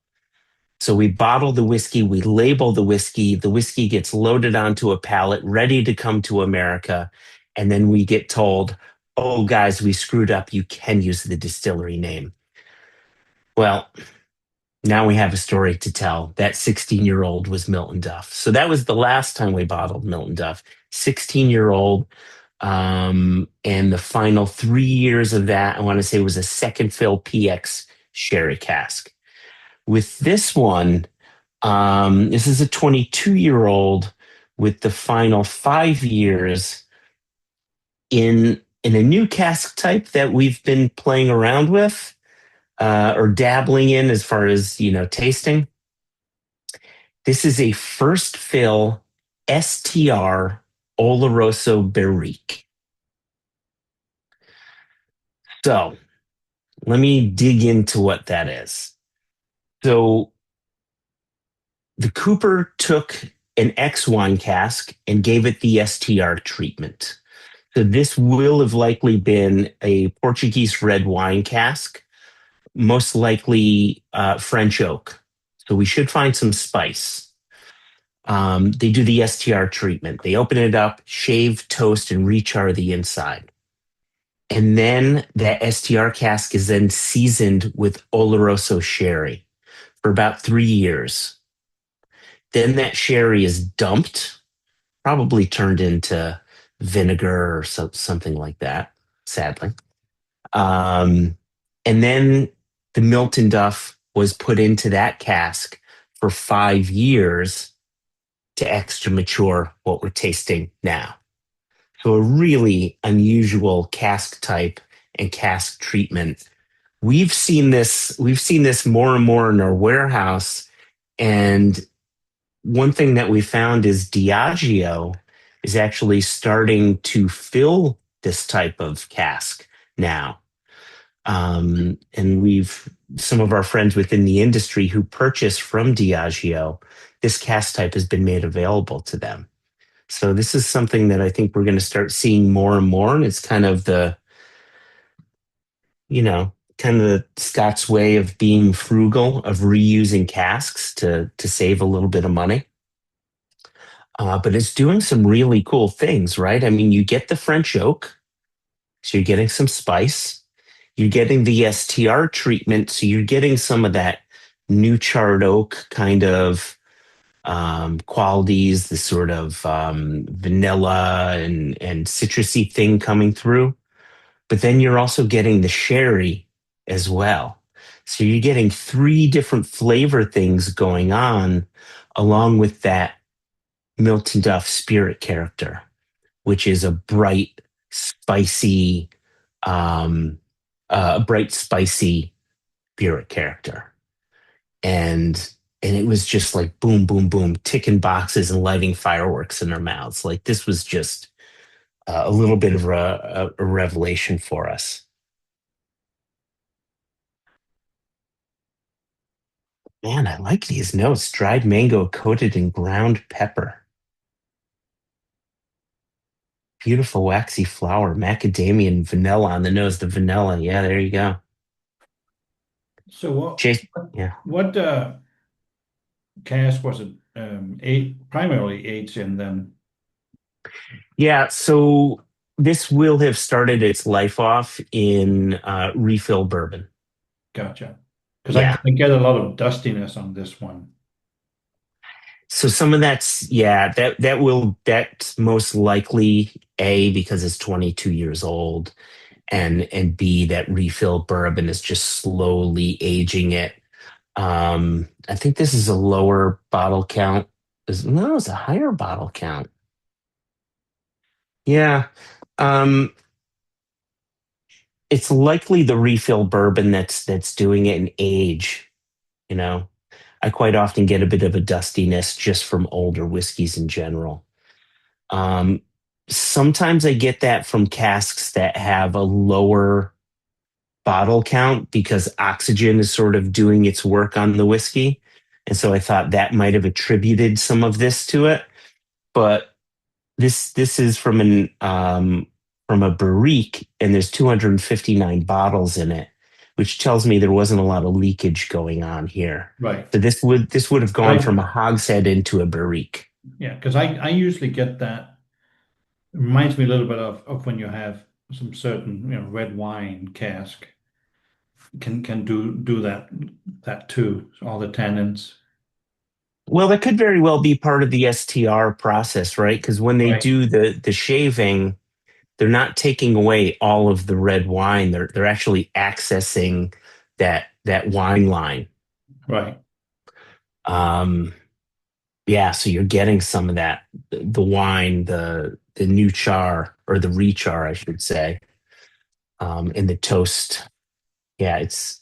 So we bottle the whiskey, we label the whiskey gets loaded onto a pallet, ready to come to America, and then we get told, oh, guys, we screwed up. You can use the distillery name. Well, now we have a story to tell. That 16-year-old was Miltonduff. So that was the last time we bottled Miltonduff. 16-year-old. And the final 3 years of that, I want to say, was a second fill PX sherry cask. With this one, this is a 22-year-old with the final 5 years in a new cask type that we've been playing around with. Or dabbling in as far as, tasting. This is a first fill STR Oloroso Barrique. So let me dig into what that is. So the Cooper took an X wine cask and gave it the STR treatment. So this will have likely been a Portuguese red wine cask, most likely French oak. So we should find some spice. They do the STR treatment. They open it up, shave, toast, and rechar the inside. And then that STR cask is then seasoned with Oloroso sherry for about 3 years. Then that sherry is dumped, probably turned into vinegar or something like that, sadly. And then the Miltonduff was put into that cask for 5 years to extra mature what we're tasting now. So a really unusual cask type and cask treatment. We've seen this more and more in our warehouse. And one thing that we found is Diageo is actually starting to fill this type of cask now. And some of our friends within the industry who purchase from Diageo, this cask type has been made available to them. So this is something that I think we're going to start seeing more and more. And it's kind of the Scots way of being frugal, of reusing casks to save a little bit of money. But it's doing some really cool things, right? I mean, you get the French oak, so you're getting some spice. You're getting the STR treatment, so you're getting some of that new charred oak kind of qualities, the sort of vanilla and citrusy thing coming through. But then you're also getting the sherry as well. So you're getting 3 different flavor things going on along with that Miltonduff spirit character, which is a bright, spicy spirit character. And it was just like boom, boom, boom, ticking boxes and lighting fireworks in their mouths. Like this was just a little bit of a revelation for us. Man, I like these notes. Dried mango coated in ground pepper. Beautiful waxy flower, macadamia and vanilla on the nose. The vanilla, yeah, there you go. So what? Chase, yeah. What cask was it? Primarily aged in then. Yeah, so this will have started its life off in refill bourbon. Gotcha. Because Yeah. I get a lot of dustiness on this one. So some of that's that's most likely A, because it's 22 years old, and B, that refill bourbon is just slowly aging it. I think this is a lower bottle count. No, it's a higher bottle count. Yeah. It's likely the refill bourbon that's doing it in age, you know. I quite often get a bit of a dustiness just from older whiskeys in general. Sometimes I get that from casks that have a lower bottle count because oxygen is sort of doing its work on the whiskey. And so I thought that might have attributed some of this to it. But this is from a barrique, and there's 259 bottles in it, which tells me there wasn't a lot of leakage going on here. Right. So this would have gone Right. from a hogshead into a barrique. Yeah, because I usually get that. It reminds me a little bit of when you have some certain, red wine cask can do that too. All the tannins. Well, that could very well be part of the STR process, right? Because when they Right. do the shaving, they're not taking away all of the red wine. They're actually accessing that wine line. Right. Yeah, so you're getting some of that, the wine, the new char or the rechar, I should say, in the toast. Yeah, it's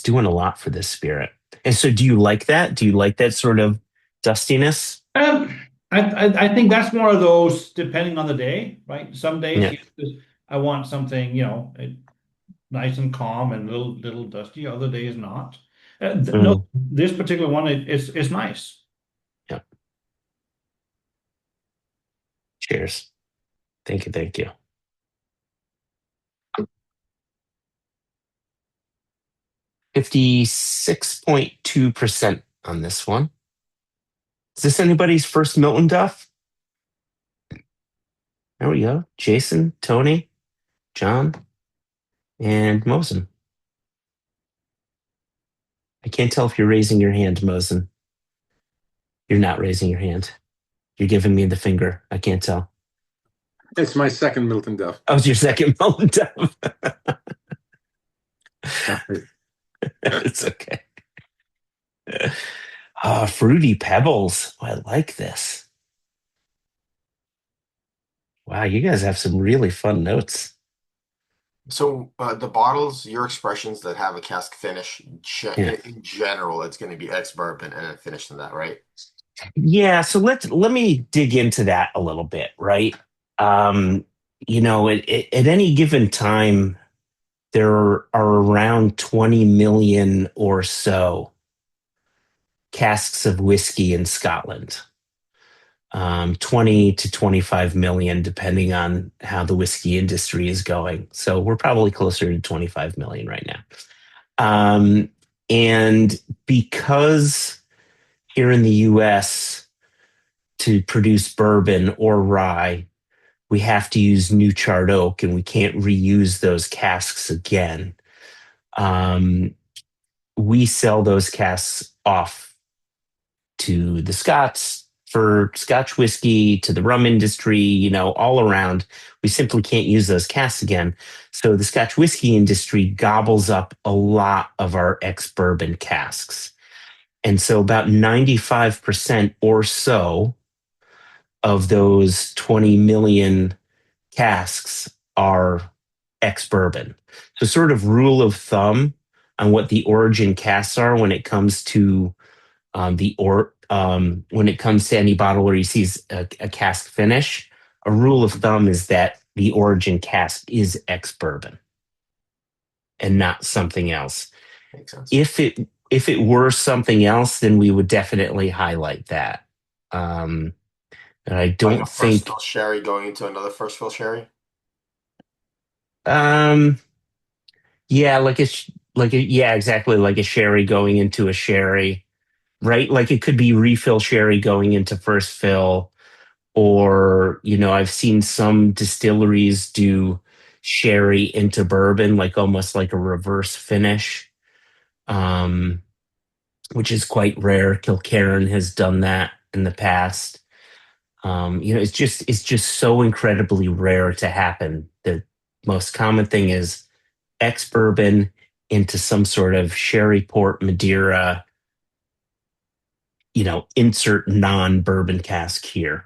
doing a lot for this spirit. And so, do you like that? Do you like that sort of dustiness? Um, I think that's more of those depending on the day, right? Some days Yeah. yes, I want something, nice and calm and little dusty. Other days not. No, Mm, this particular one is nice. yeah. Cheers. Thank you. Thank you. 56.2% on this one. Is this anybody's first Miltonduff? There we go. Jason, Tony, John, and Mosen. I can't tell if you're raising your hand, Mosen. You're not raising your hand. You're giving me the finger. I can't tell. It's my second Miltonduff. Oh, it's your second Miltonduff. It's okay. Fruity Pebbles. Oh, I like this. Wow, you guys have some really fun notes. So the bottles, your expressions that have a cask finish, Yeah. in general, it's going to be ex-bourbon and then finished in that, right? Yeah, so let me dig into that a little bit, right? Um, at any given time, there are around 20 million or so casks of whiskey in Scotland. 20 to 25 million, depending on how the whiskey industry is going. So we're probably closer to 25 million right now. And because here in the US, to produce bourbon or rye, we have to use new charred oak and we can't reuse those casks again. We sell those casks off to the Scots for Scotch whiskey, to the rum industry, all around. We simply can't use those casks again. So the Scotch whiskey industry gobbles up a lot of our ex-bourbon casks. And so about 95% or so of those 20 million casks are ex-bourbon. So sort of rule of thumb on what the origin casks are when it comes to when it comes to any bottle where you see a cask finish, a rule of thumb is that the origin cask is ex-bourbon and not something else. Makes sense. If it were something else, then we would definitely highlight that. And I don't Like a first think. fill sherry going into another first fill sherry. Yeah, yeah, exactly, like a sherry going into a sherry, right? Like it could be refill sherry going into first fill, or I've seen some distilleries do sherry into bourbon, like almost like a reverse finish, um, which is quite rare. Kilkerran has done that in the past. It's just so incredibly rare to happen. The most common thing is ex-bourbon into some sort of sherry port Madeira, insert non-bourbon cask here.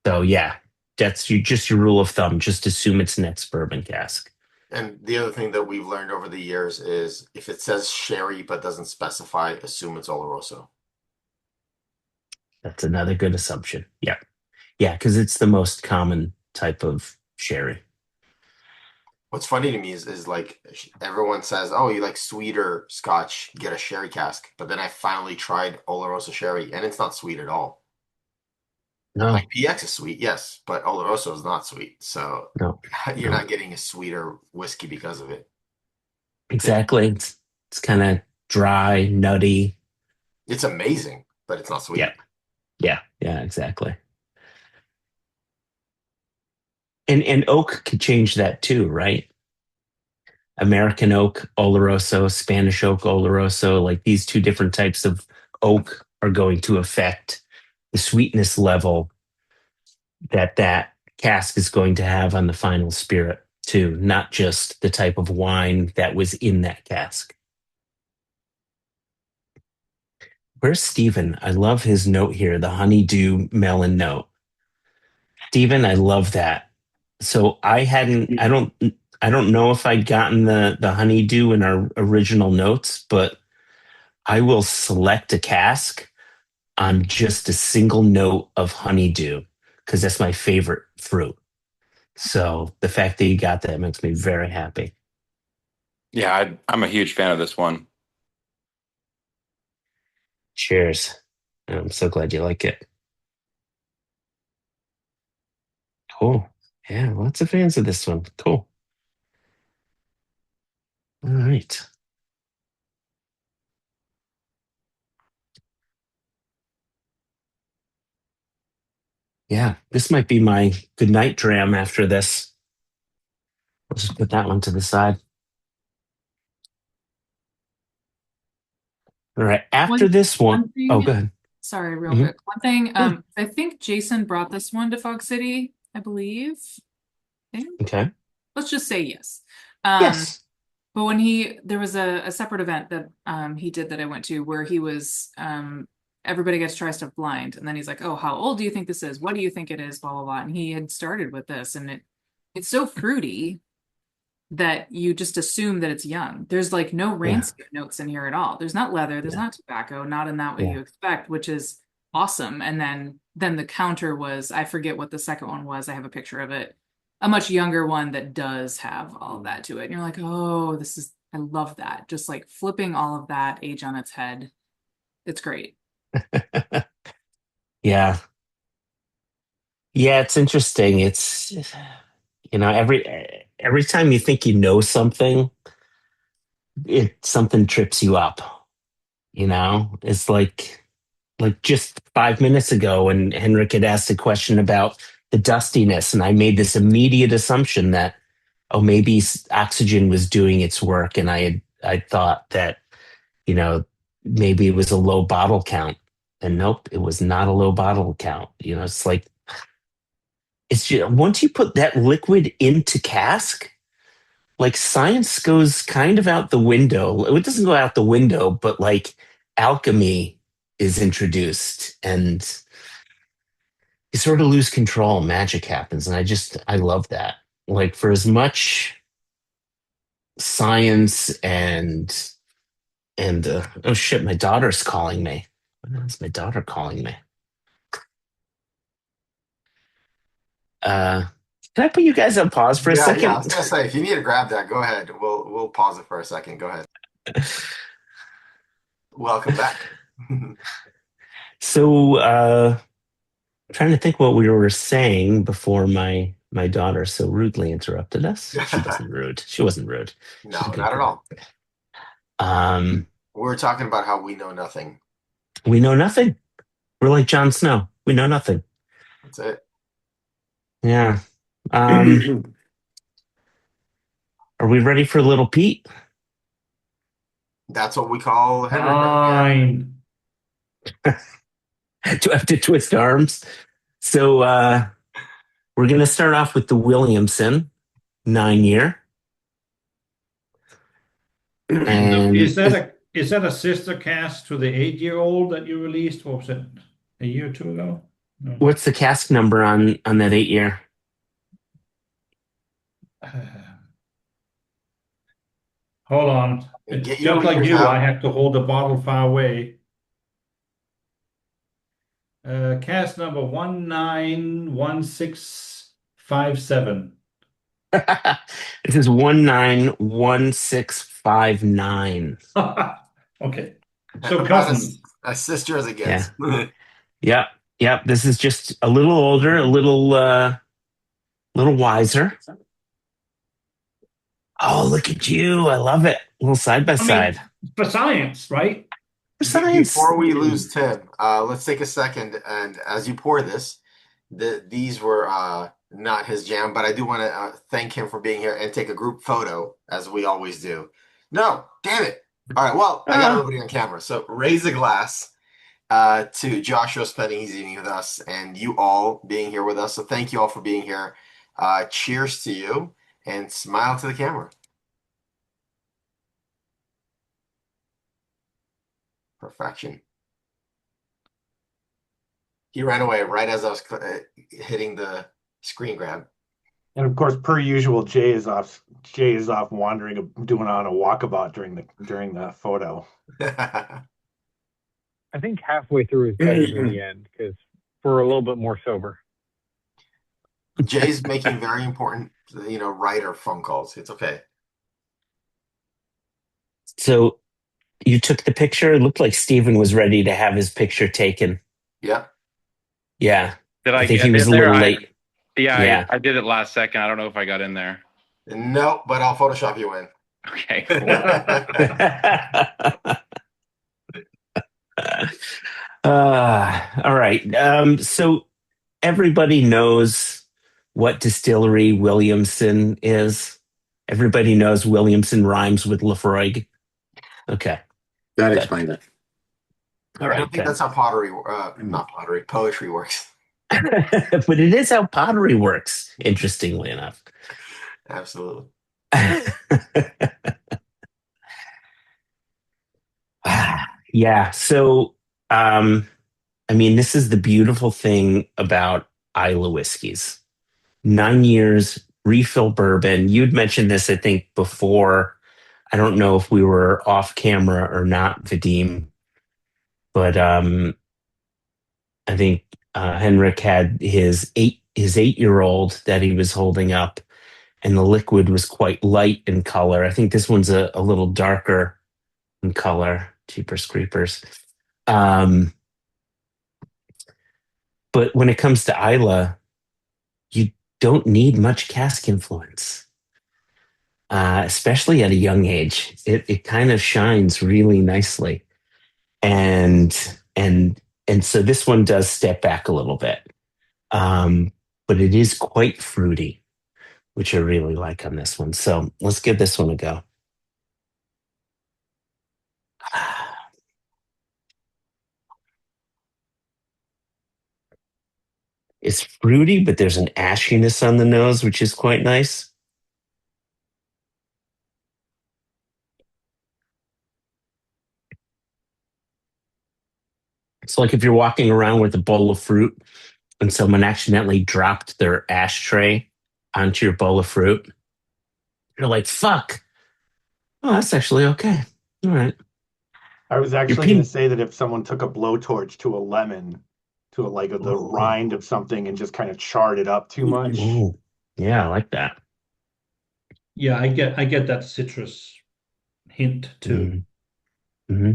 So yeah, that's just your rule of thumb. Just assume it's an ex-bourbon cask. And the other thing that we've learned over the years is if it says sherry but doesn't specify, assume it's Oloroso. That's another good assumption. Yeah. Yeah, because it's the most common type of sherry. What's funny to me is like everyone says, oh, you like sweeter scotch, get a sherry cask. But then I finally tried Oloroso sherry and it's not sweet at all. No, Like PX is sweet, yes, but Oloroso is not sweet. So no, you're no. not getting a sweeter whiskey because of it. Exactly. It's kind of dry, nutty. It's amazing, but it's not Yeah, sweet. yeah, exactly. And oak could change that too, right? American oak, Oloroso, Spanish oak, Oloroso, like these two different types of oak are going to affect the sweetness level that cask is going to have on the final spirit too, not just the type of wine that was in that cask. Where's Stephen? I love his note here, the honeydew melon note. Stephen, I love that. So I don't know if I'd gotten the honeydew in our original notes, but I will select a cask on just a single note of honeydew because that's my favorite fruit. So the fact that you got that makes me very happy. Yeah, I'm a huge fan of this one. Cheers. I'm so glad you like it. Cool. Yeah, lots of fans of this one. Cool. All right. Yeah, this might be my good night dram after this. Let's just put that one to the side. All right. After this one, One oh, thing, go ahead. sorry, real Mhm. quick. One thing, Yeah. I think Jason brought this one to Fog City, I believe. Okay. Let's just say yes. Yes. But when there was a separate event that he did that I went to where he was everybody gets to try stuff blind, and then he's like, "Oh, how old do you think this is? What do you think it is? Blah blah blah." And he had started with this, and it's so fruity that you just assume that it's young. There's like no Yeah. rancid notes in here at all. There's not leather, there's Yeah. not tobacco, not in that way Yeah. you expect, which is awesome. And then the counter was, I forget what the second one was. I have a picture of it. A much younger one that does have all of that to it. And you're like, "Oh, I love that." Just like flipping all of that age on its head. It's great. Yeah. Yeah, it's interesting. It's every time you think you know something, something trips you up. It's like just 5 minutes ago when Henrik had asked a question about the dustiness, and I made this immediate assumption that, oh, maybe oxygen was doing its work, and I thought that, you know, maybe it was a low bottle count. And nope, it was not a low bottle count. It's like it's just once you put that liquid into cask, like science goes kind of out the window. It doesn't go out the window, but like alchemy is introduced and you sort of lose control. Magic happens. And I love that. Like for as much science and oh shit, my daughter's calling me. When is my daughter calling me? Uh, can I put you guys on pause for a Yeah, I was second? gonna say if you need to grab that, go ahead. We'll pause it for a second. Go ahead. Welcome back. So, trying to think what we were saying before my daughter so rudely interrupted us. She wasn't rude. She wasn't rude. No, She's a good not at girl. all. We're talking about how we know nothing. We know nothing. We're like Jon Snow. We know nothing. That's it. Yeah. Are we ready for Little Pete? That's what we call Henrik. Fine. Do I have to twist arms? So we're gonna start off with the Williamson 9-year. And Is that a sister cast to the 8-year-old that you released? What was it? A year or two ago? No. what's the cask number on that 8-year? Hold on. Get your Just like readers you, out. I have to hold the bottle far away. Cast number 191657. This is 191659. Okay. So About cousins. as sister as it Yeah. gets. Yeah. Yep, this is just a little older, a little wiser. Oh, look at you. I love it. A little side by I side. mean, for science, right? For science. Before we lose Tim, let's take a second. And as you pour this, these were not his jam, but I do want to thank him for being here and take a group photo, as we always do. No, damn it. All right, well, I got everybody on camera. So raise a glass to Joshua spending his evening with us and you all being here with us. So thank you all for being here. Cheers to you and smile to the camera. Perfection. He ran away right as I was hitting the screen grab. And of course, per usual, Jay is off wandering, doing on a walkabout during the photo. I think halfway through is better than the end because we're a little bit more sober. Jay's making very important, writer phone calls. It's okay. So you took the picture. It looked like Steven was ready to have his picture taken. Yeah. Yeah. Did I think get he was in a there? little late. Yeah. I did it last second. I don't know if I got in there. No, but I'll Photoshop you in. Okay, cool. All right. So everybody knows what distillery Williamson is. Everybody knows Williamson rhymes with Lefroy. Okay. That explains it. All I right. don't think that's how poetry works. But it is how pottery works, interestingly enough. Absolutely. Yeah. So, this is the beautiful thing about Isla whiskeys. 9 years, refill bourbon. You'd mentioned this, I think, before. I don't know if we were off camera or not, Vadim, but I think Henrik had his 8-year-old that he was holding up, and the liquid was quite light in color. I think this one's a little darker in color. Jeepers creepers. But when it comes to Isla, you don't need much cask influence, especially at a young age. It kind of shines really nicely, and so this one does step back a little bit, but it is quite fruity, which I really like on this one. So let's give this one a go. It's fruity, but there's an ashiness on the nose, which is quite nice. It's like if you're walking around with a bowl of fruit and someone accidentally dropped their ashtray onto your bowl of fruit. You're like, fuck. Oh, that's actually okay. All right. I was actually going to say that if someone took a blowtorch to a lemon, to the rind of something and just kind of charred it up too much. Ooh. Yeah, I like that. Yeah, I get that citrus hint too. Mm-hmm.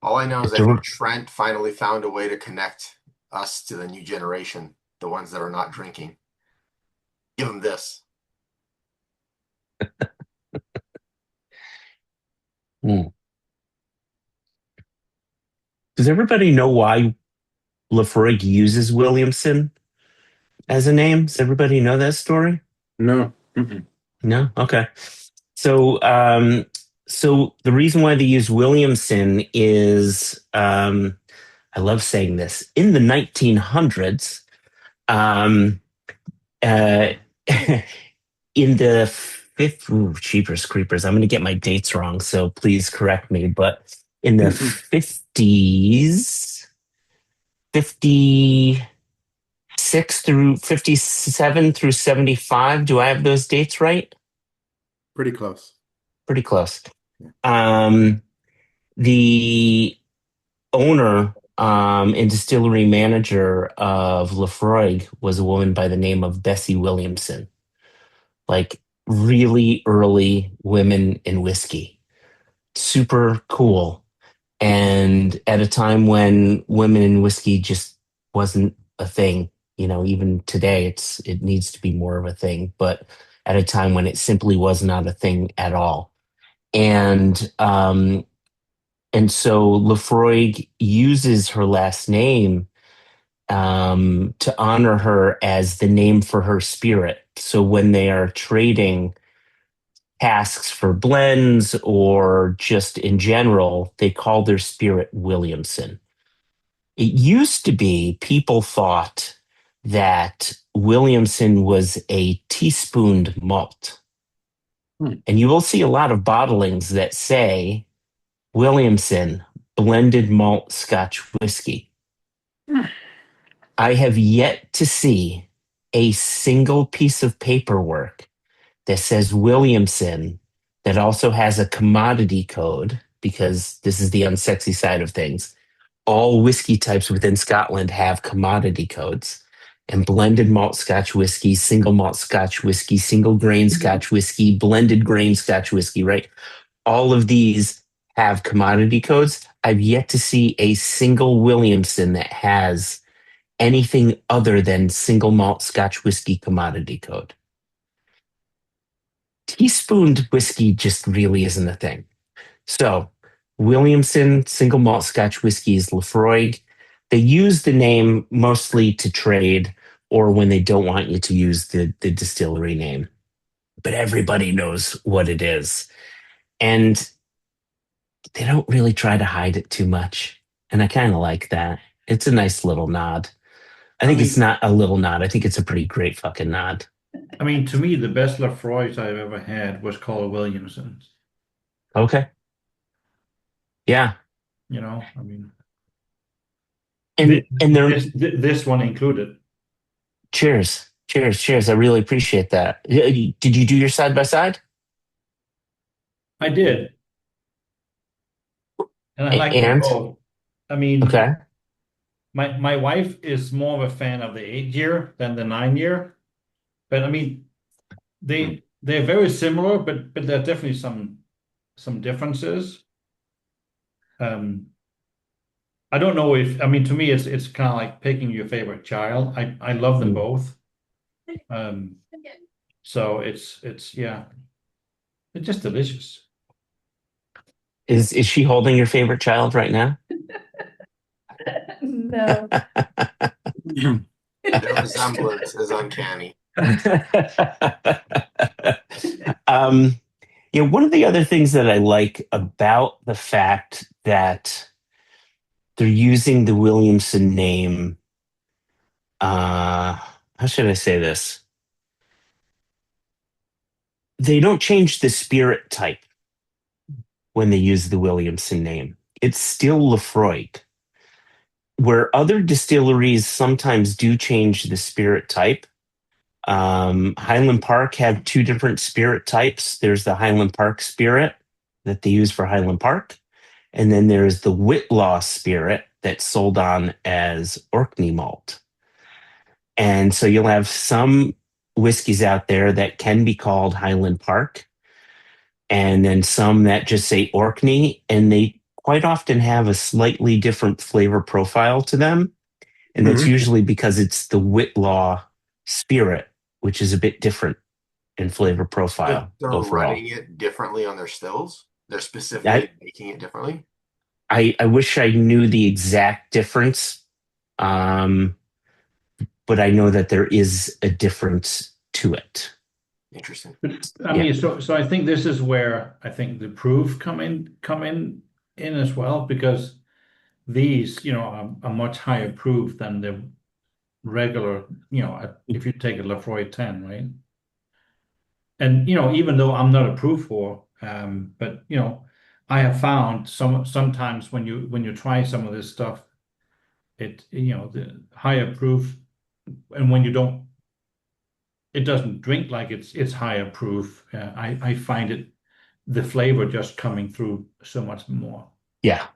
All I know is I think Trent finally found a way to connect us to the new generation, the ones that are not drinking. Give them this. Does everybody know why Lefroy uses Williamson as a name? Does everybody know that story? No. No? Okay. So, so the reason why they use Williamson is, I love saying this, in the 1900s, in the Jeepers Creepers, I'm going to get my dates wrong, so please correct me, but in the 50s, 56 through 57 through 75, do I have those dates right? Pretty close. Pretty close. The owner and distillery manager of Lefroy was a woman by the name of Bessie Williamson. Like really early women in whiskey. Super cool. And at a time when women in whiskey just wasn't a thing, even today it needs to be more of a thing, but at a time when it simply was not a thing at all. And so Lefroy uses her last name to honor her as the name for her spirit. So when they are trading casks for blends or just in general, they call their spirit Williamson. It used to be people thought that Williamson was a teaspooned malt. And you will see a lot of bottlings that say Williamson blended malt Scotch whiskey. I have yet to see a single piece of paperwork that says Williamson that also has a commodity code, because this is the unsexy side of things. All whiskey types within Scotland have commodity codes. And blended malt Scotch whiskey, single malt Scotch whiskey, single grain Scotch whiskey, blended grain Scotch whiskey, right? All of these have commodity codes. I've yet to see a single Williamson that has anything other than single malt Scotch whiskey commodity code. Teaspooned whiskey just really isn't a thing. So Williamson single malt Scotch whiskies, Lefroy, they use the name mostly to trade or when they don't want you to use the distillery name. But everybody knows what it is. And they don't really try to hide it too much. And I kind of like that. It's a nice little nod. I think it's not a little nod. I think it's a pretty great fucking nod. I mean, to me, the best Lefroy's I've ever had was called Williamson. Okay. Yeah. I mean, and they're this one included. Cheers. I really appreciate that. Did you do your side by side? I did. And I like them both. I mean, okay. My wife is more of a fan of the 8-year than the 9-year. But I mean, they're very similar, but there are definitely some differences. I don't know to me it's kind of like picking your favorite child. I love them both. So it's yeah, it's just delicious. Is she holding your favorite child right now? No. The resemblance is uncanny. One of the other things that I like about the fact that they're using the Williamson name, how should I say this? They don't change the spirit type when they use the Williamson name. It's still Lefroy. Where other distilleries sometimes do change the spirit type. Highland Park have 2 different spirit types. There's the Highland Park spirit that they use for Highland Park. And then there's the Whitlaw spirit that's sold on as Orkney malt. And so you'll have some whiskeys out there that can be called Highland Park, and then some that just say Orkney, and they quite often have a slightly different flavor profile to them. And that's usually because it's the Whitlaw spirit, which is a bit different in flavor profile. They're overall. writing it differently on their stills? They're specifically making it differently? I wish I knew the exact difference. But I know that there is a difference to it. Interesting. I mean, so I think this is where I think the proof come in as well, because these, are much higher proof than the regular, if you take a Lefroy 10, right? And even though I'm not a proof whore, but I have found sometimes when you try some of this stuff, the higher proof, and when it doesn't drink like it's higher proof. I find the flavor just coming through so much more. Yeah.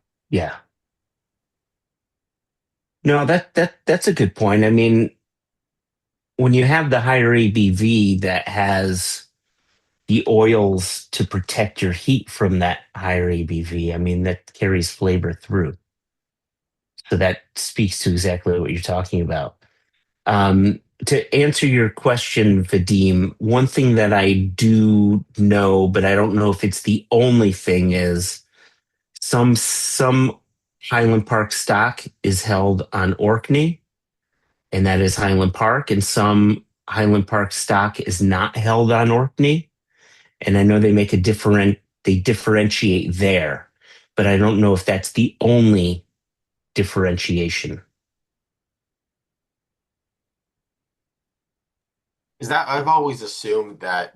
No, that's a good point. I mean, when you have the higher ABV that has the oils to protect your heat from that higher ABV. I mean, that carries flavor through. So that speaks to exactly what you're talking about. To answer your question, Vadim, one thing that I do know, but I don't know if it's the only thing, is some Highland Park stock is held on Orkney, and that is Highland Park, and some Highland Park stock is not held on Orkney. And I know they differentiate there, but I don't know if that's the only differentiation. Is that I've always assumed that,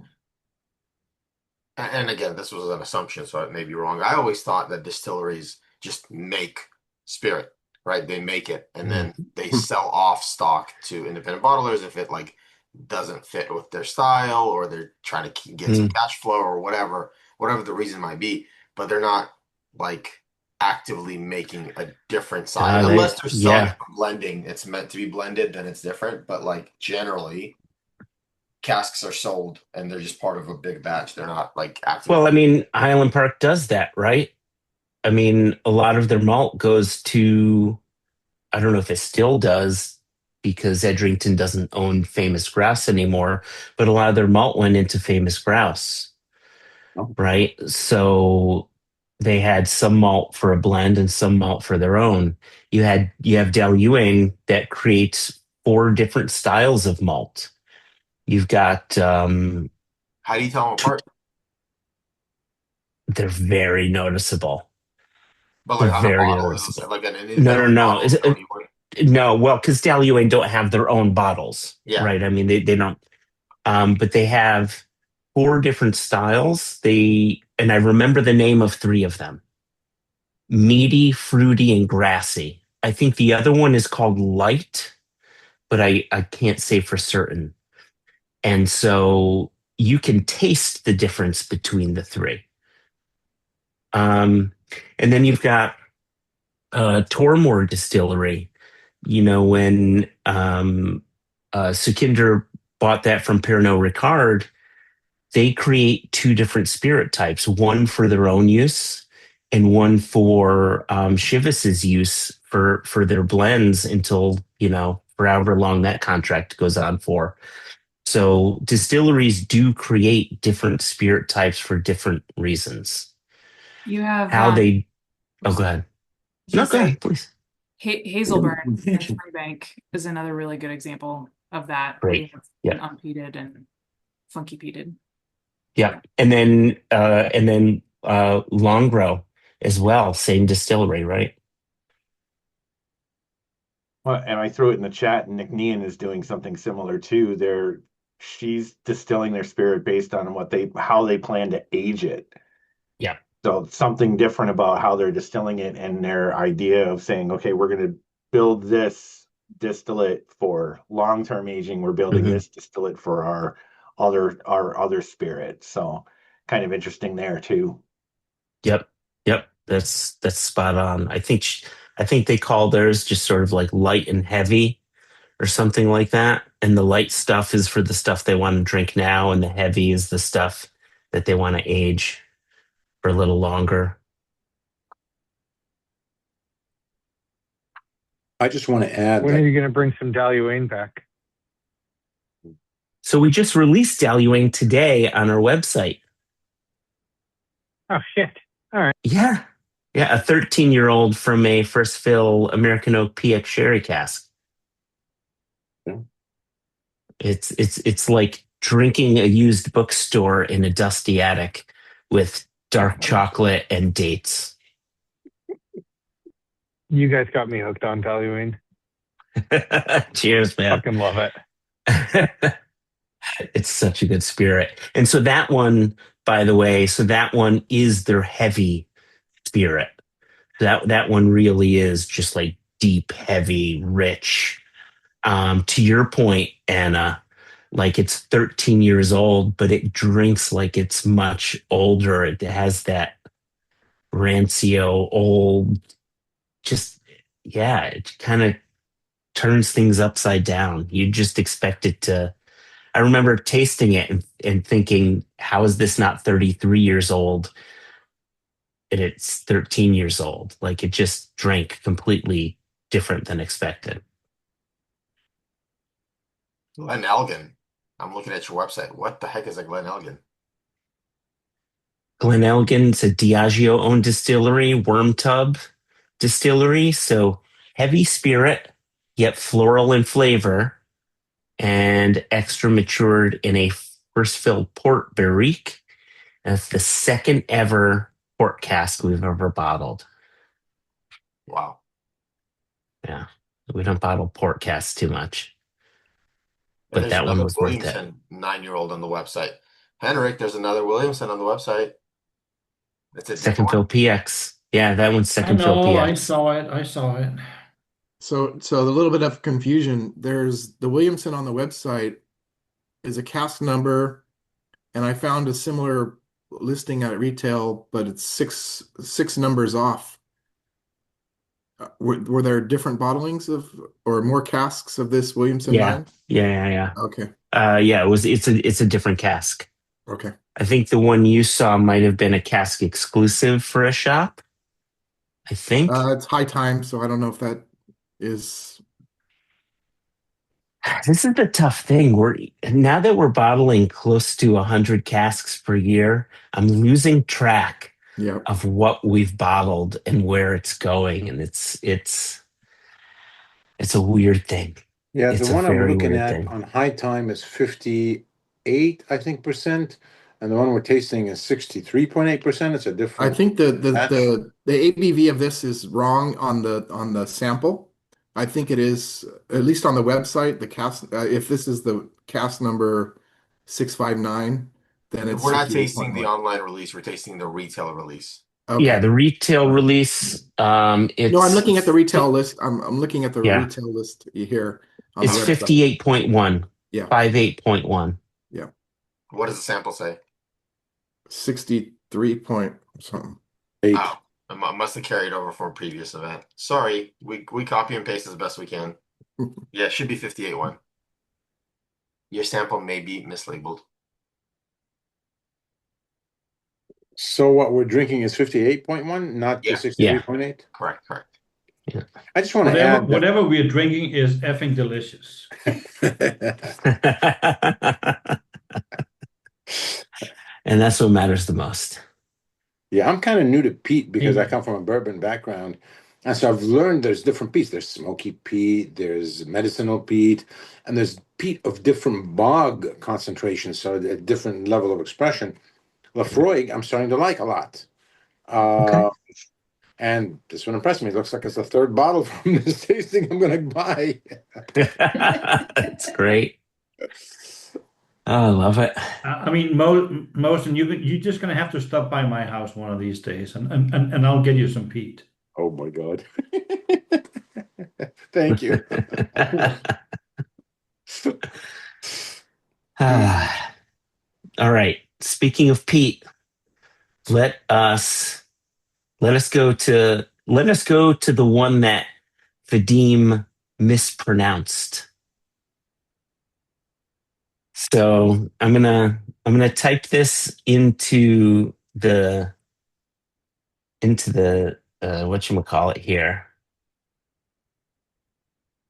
and again, this was an assumption, so it may be wrong. I always thought that distilleries just make spirit, right? They make it and then they sell off stock to independent bottlers if it like doesn't fit with their style, or they're trying to get some cash flow or whatever the reason might be. But they're not like actively making a different side unless they're selling blending. It's meant to be blended, then it's different. But like generally, casks are sold and they're just part of a big batch. They're not like actively. Well, I mean, Highland Park does that, right? I mean, a lot of their malt goes to, I don't know if it still does because Edrington doesn't own Famous Grouse anymore, but a lot of their malt went into Famous Grouse, right? So they had some malt for a blend and some malt for their own. You have Dalewing that creates 4 different styles of malt. You've got how do you tell them apart? They're very noticeable. But like on a very bottle, noticeable. Like no. bottle, No, well, because Dalewing don't have their own bottles, right? I mean, they don't. But they have 4 different styles. And I remember the name of 3 of them: meaty, fruity, and grassy. I think the other one is called light, but I can't say for certain. And so you can taste the difference between the 3. And then you've got Tormore Distillery. You know, when Sukhinder bought that from Pernod Ricard, they create 2 different spirit types, one for their own use and one for Chivas's use for their blends until, for however long that contract goes on for. So distilleries do create different spirit types for different reasons. You have How they... Oh, go ahead. No, go ahead, please. Hazelburn in Springbank is another really good example of that. Right. Yeah. Unpeated and funky peated. Yeah. And then Longgrow as well, same distillery, right? Well, and I threw it in the chat, and Nick Nean is doing something similar too. She's distilling their spirit based on how they plan to age it. Yeah. So something different about how they're distilling it and their idea of saying, okay, we're going to build this distillate for long-term aging. We're building this distillate for our other spirit. So kind of interesting there too. Yep. That's spot on. I think they call theirs just sort of like light and heavy or something like that. And the light stuff is for the stuff they want to drink now, and the heavy is the stuff that they want to age for a little longer. I just want to add when are you going to bring some Dalewing back? So we just released Dalewing today on our website. Oh, shit. All right. Yeah. A 13-year-old from a first fill American Oak PX sherry cask. It's like drinking a used bookstore in a dusty attic with dark chocolate and dates. You guys got me hooked on Dalewing. Cheers, man. Fucking love it. It's such a good spirit. And so that one, by the way, that one is their heavy spirit. That one really is just like deep, heavy, rich. To your point, Anna, like it's 13 years old, but it drinks like it's much older. It has that rancio old, it kind of turns things upside down. You just expect it to I remember tasting it and thinking, how is this not 33 years old? And it's 13 years old. Like it just drank completely different than expected. Glen Elgin. I'm looking at your website. What the heck is a Glen Elgin? Glen Elgin's a Diageo owned distillery, Worm Tub distillery. So heavy spirit, yet floral in flavor, and extra matured in a first fill port barrique. And it's the second ever port cask we've ever bottled. Wow. Yeah. We don't bottle port casks too much. And But there's that one another was worth it. Williamson 9-year-old on the website. Henrik, there's another Williamson on the website. It's a Second different fill PX. Yeah, that one's I second fill know, I PX. saw it. I saw it. So a little bit of confusion. There's the Williamson on the website is a cask number, and I found a similar listing at retail, but it's six numbers off. Were there different bottlings or more casks of this Williamson Yeah. 9? Yeah. Okay. Yeah, it's a different cask. Okay. I think the one you saw might have been a cask exclusive for a shop. I think. It's high time, so I don't know if that is. This is the tough thing. Now that we're bottling close to 100 casks per year, I'm losing track of what we've bottled and where it's going, and it's a weird thing. Yeah, It's the a one I'm very looking weird at thing. on high time is 58, I think, percent, and the one we're tasting is 63.8%. It's a different. I think the batch. ABV of this is wrong on the sample. I think it is, at least on the website, the cask. If this is the cask number 659, then it's We're not tasting the 68.1. online release. We're tasting the retail release. Okay. Yeah, the retail release. It's No, I'm looking at the retail list. I'm looking at the Yeah. retail list here on It's the website. 58.1. Yeah. 58.1. Yeah. What does the sample say? 63 point something. 8. Oh, I must have carried over from a previous event. Sorry, we copy and paste as best we can. Yeah, it should be 58.1. Your sample may be mislabeled. So what we're drinking is 58.1, not Yeah. the 63.8? Correct. Yeah. I just want to add that. Whatever we're drinking is effing delicious. And that's what matters the most. Yeah, I'm kind of new to peat because I come from a bourbon background. And so I've learned there's different peats. There's smoky peat, there's medicinal peat, and there's peat of different bog concentrations, so a different level of expression. Lafroig, I'm starting to like a lot. And this one impressed me. It looks like it's the third bottle from this tasting I'm going to buy. That's great. Oh, I love it. I mean, most, and you're just going to have to stop by my house one of these days, and I'll get you some peat. Oh my God. Thank you. All right. Speaking of peat, let us go to the one that Vadim mispronounced. So I'm gonna type this into the whatchamacallit here.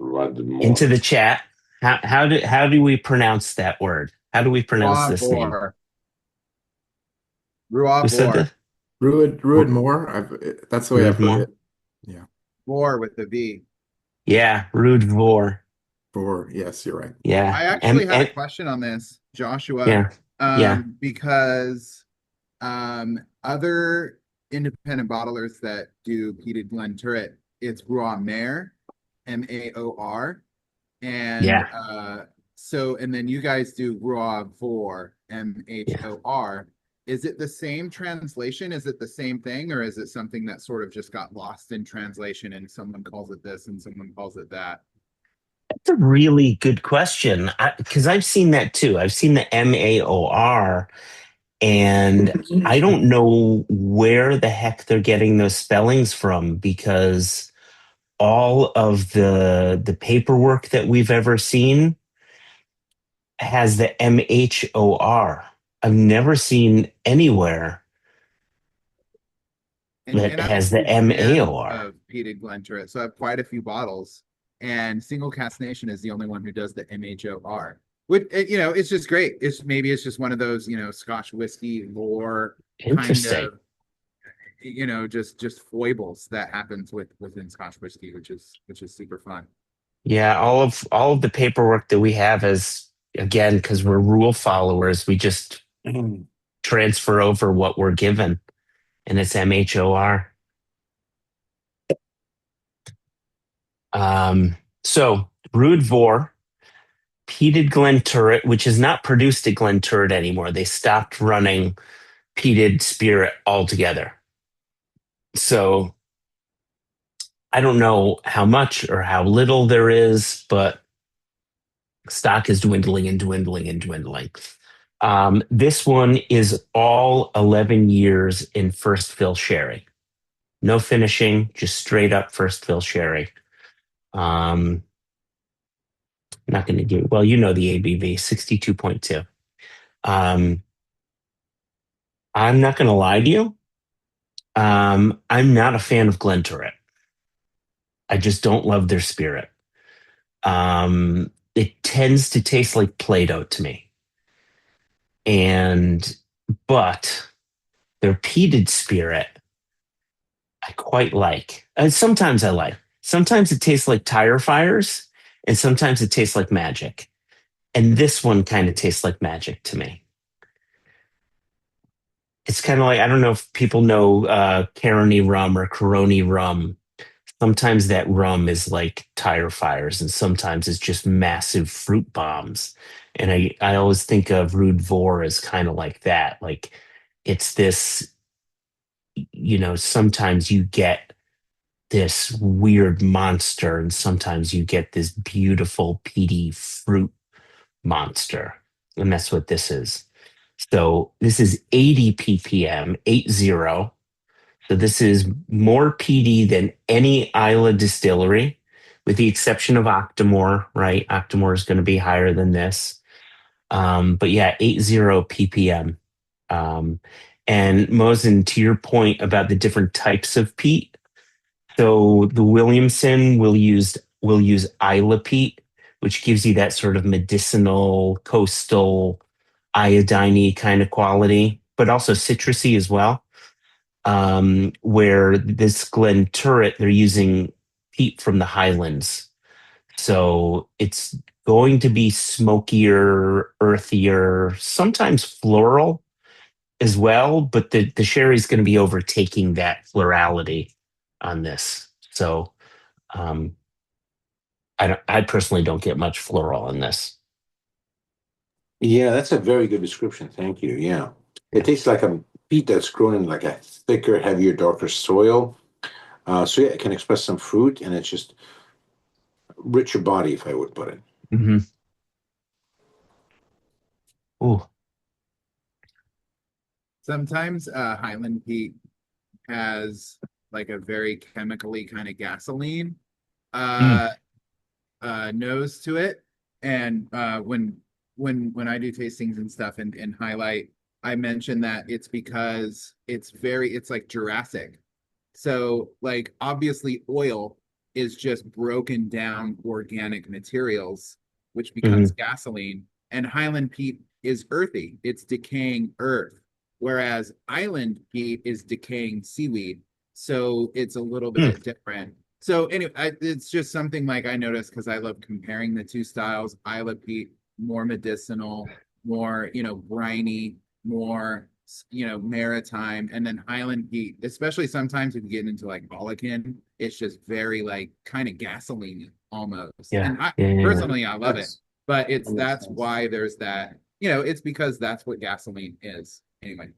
Ruadh Mhor. Into the chat. How do we pronounce that word? How do we pronounce this name? Ruadh Mhor. Ruadh Mhor. That's the way I've heard it. Yeah. Mhor with the V. Yeah, Ruadh Mhor. Yes, you're right. Yeah. I actually had a question on this, Joshua. Yeah. Because other independent bottlers that do peated Glenturret, it's Ruadh Mhor, M-A-O-R. And and then you guys do Ruadh Mhor, M-H-O-R. Is it the same translation? Is it the same thing, or is it something that sort of just got lost in translation and someone calls it this and someone calls it that? That's a really good question, because I've seen that too. I've seen the MAOR, and I don't know where the heck they're getting those spellings from, because all of the paperwork that we've ever seen has the MHOR. I've never seen anywhere that And I'm has a the huge fan MAOR. of peated Glen Turret, so I have quite a few bottles. And Single Cask Nation is the only one who does the MHOR. Which, it's just great. It's just one of those, Scotch whiskey lore kind Interesting. of, just foibles that happens within Scotch whiskey, which is super fun. Yeah, all of the paperwork that we have is, again, because we're rule followers, we just transfer over what we're given, and it's MHOR. So Ruadh Mhor, peated Glen Turret, which is not produced at Glen Turret anymore. They stopped running peated spirit altogether. So I don't know how much or how little there is, but stock is dwindling and dwindling and dwindling. This one is all 11 years in first fill sherry. No finishing, just straight up first fill sherry. Not going to give, well, you know the ABV, 62.2. I'm not going to lie to you. I'm not a fan of Glenturret. I just don't love their spirit. It tends to taste like Play-Doh to me. But their peated spirit, I quite like. Sometimes I like. Sometimes it tastes like tire fires, and sometimes it tastes like magic. And this one kind of tastes like magic to me. It's kind of like, I don't know if people know Caroni rum or Coroni rum. Sometimes that rum is like tire fires, and sometimes it's just massive fruit bombs. And I always think of Ruadh Mhor as kind of like that. Like it's this, sometimes you get this weird monster, and sometimes you get this beautiful peaty fruit monster. And that's what this is. So this is 80 ppm, 80. So this is more peaty than any Isla distillery, with the exception of Octomore, right? Octomore is going to be higher than this. But yeah, 80 ppm. And Mosen, to your point about the different types of peat, so the Williamson will use Isla peat, which gives you that sort of medicinal, coastal, iodine kind of quality, but also citrusy as well. Where this Glen Turret, they're using peat from the Highlands. So it's going to be smokier, earthier, sometimes floral as well, but the sherry is going to be overtaking that florality on this. So I personally don't get much floral in this. Yeah, that's a very good description. Thank you. Yeah. It tastes like a peat that's grown in like a thicker, heavier, darker soil. So yeah, it can express some fruit, and it's just richer body, if I would put it. Mm-hmm. Oh, Sometimes Highland peat has like a very chemically kind of gasoline nose to it. And when I do tastings and stuff and highlight, I mention that it's because it's like Jurassic. So like obviously oil is just broken down organic materials, which becomes gasoline. And Highland peat is earthy. It's decaying earth. Whereas Island peat is decaying seaweed. So it's a little bit different. So anyway, it's just something like I noticed because I love comparing the two styles. Isla peat, more medicinal, more, briny, more, maritime. And then Highland peat, especially sometimes if you get into like Bollican, it's just very like kind of gasoline almost. yeah. And personally, I love it. But that's why there's that, it's because that's what gasoline is. Anyway.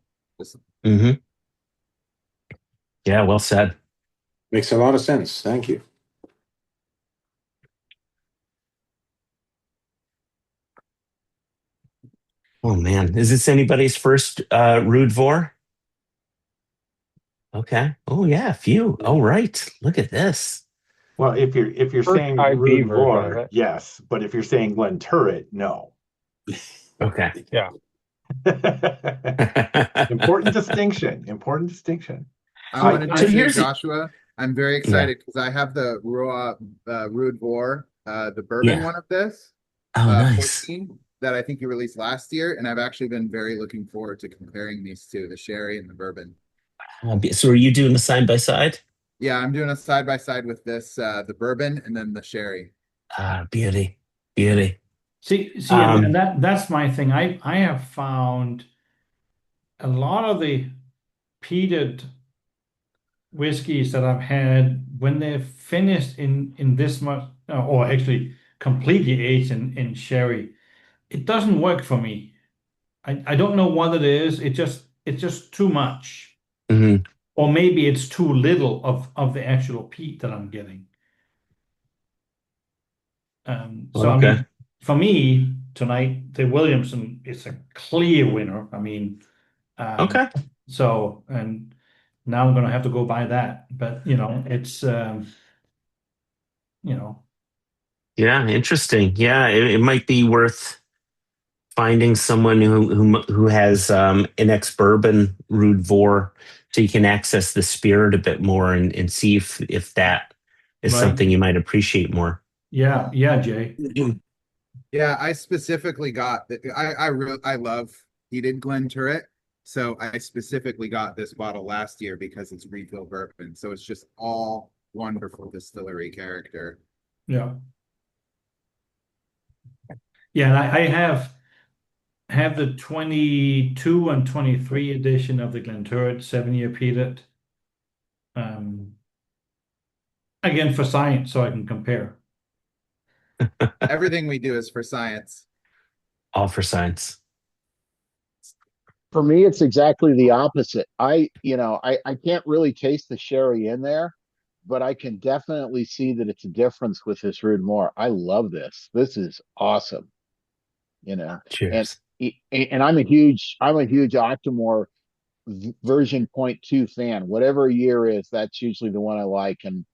Yeah, well said. Makes a lot of sense. Thank you. Oh man, is this anybody's first Ruadh Mhor? Okay. Oh yeah, a few. Oh right. Look at this. Well, if you're First saying IB Ruadh version of Mhor, it. yes, but if you're saying Glen Turret, no. Okay. Yeah. Important distinction. Important distinction. I wanted to So say, here's Joshua, I'm very yeah. excited because I have the Ruadh Mhor, the bourbon Yeah. one of this, Oh, nice. 14 that I think you released last year, and I've actually been very looking forward to comparing these two, the sherry and the bourbon. So are you doing the side by side? Yeah, I'm doing a side by side with this, the bourbon and then the sherry. Beauty, beauty. See, Um, and that's my thing. I have found a lot of the peated whiskeys that I've had when they're finished in this much, or actually completely aged in sherry, it doesn't work for me. I don't know what it is. It's just too much, mhm. or maybe it's too little of the actual peat that I'm getting. So I Okay. mean, for me tonight, the Williamson is a clear winner. I mean, Okay. so and now I'm gonna have to go buy that. But it's you know, Yeah, interesting. Yeah, it might be worth finding someone who has an ex-bourbon Ruadh Mhor so you can access the spirit a bit more and see if that is right? something you might appreciate more. Yeah, Jay. Yeah, I specifically got that. I love heated Glenturret, so I specifically got this bottle last year because it's refill bourbon. So it's just all wonderful distillery character. Yeah, yeah, and I have the 22 and 23 edition of the Glenturret 7-year peated. Again for science, so I can compare. Everything we do is for science. All for science. For me, it's exactly the opposite. I can't really taste the sherry in there, but I can definitely see that it's a difference with this Ruadh Mhor. I love this. This is awesome. You know, and Cheers. and I'm a huge Octomore version 0.2 fan. Whatever year is, that's usually the one I like. And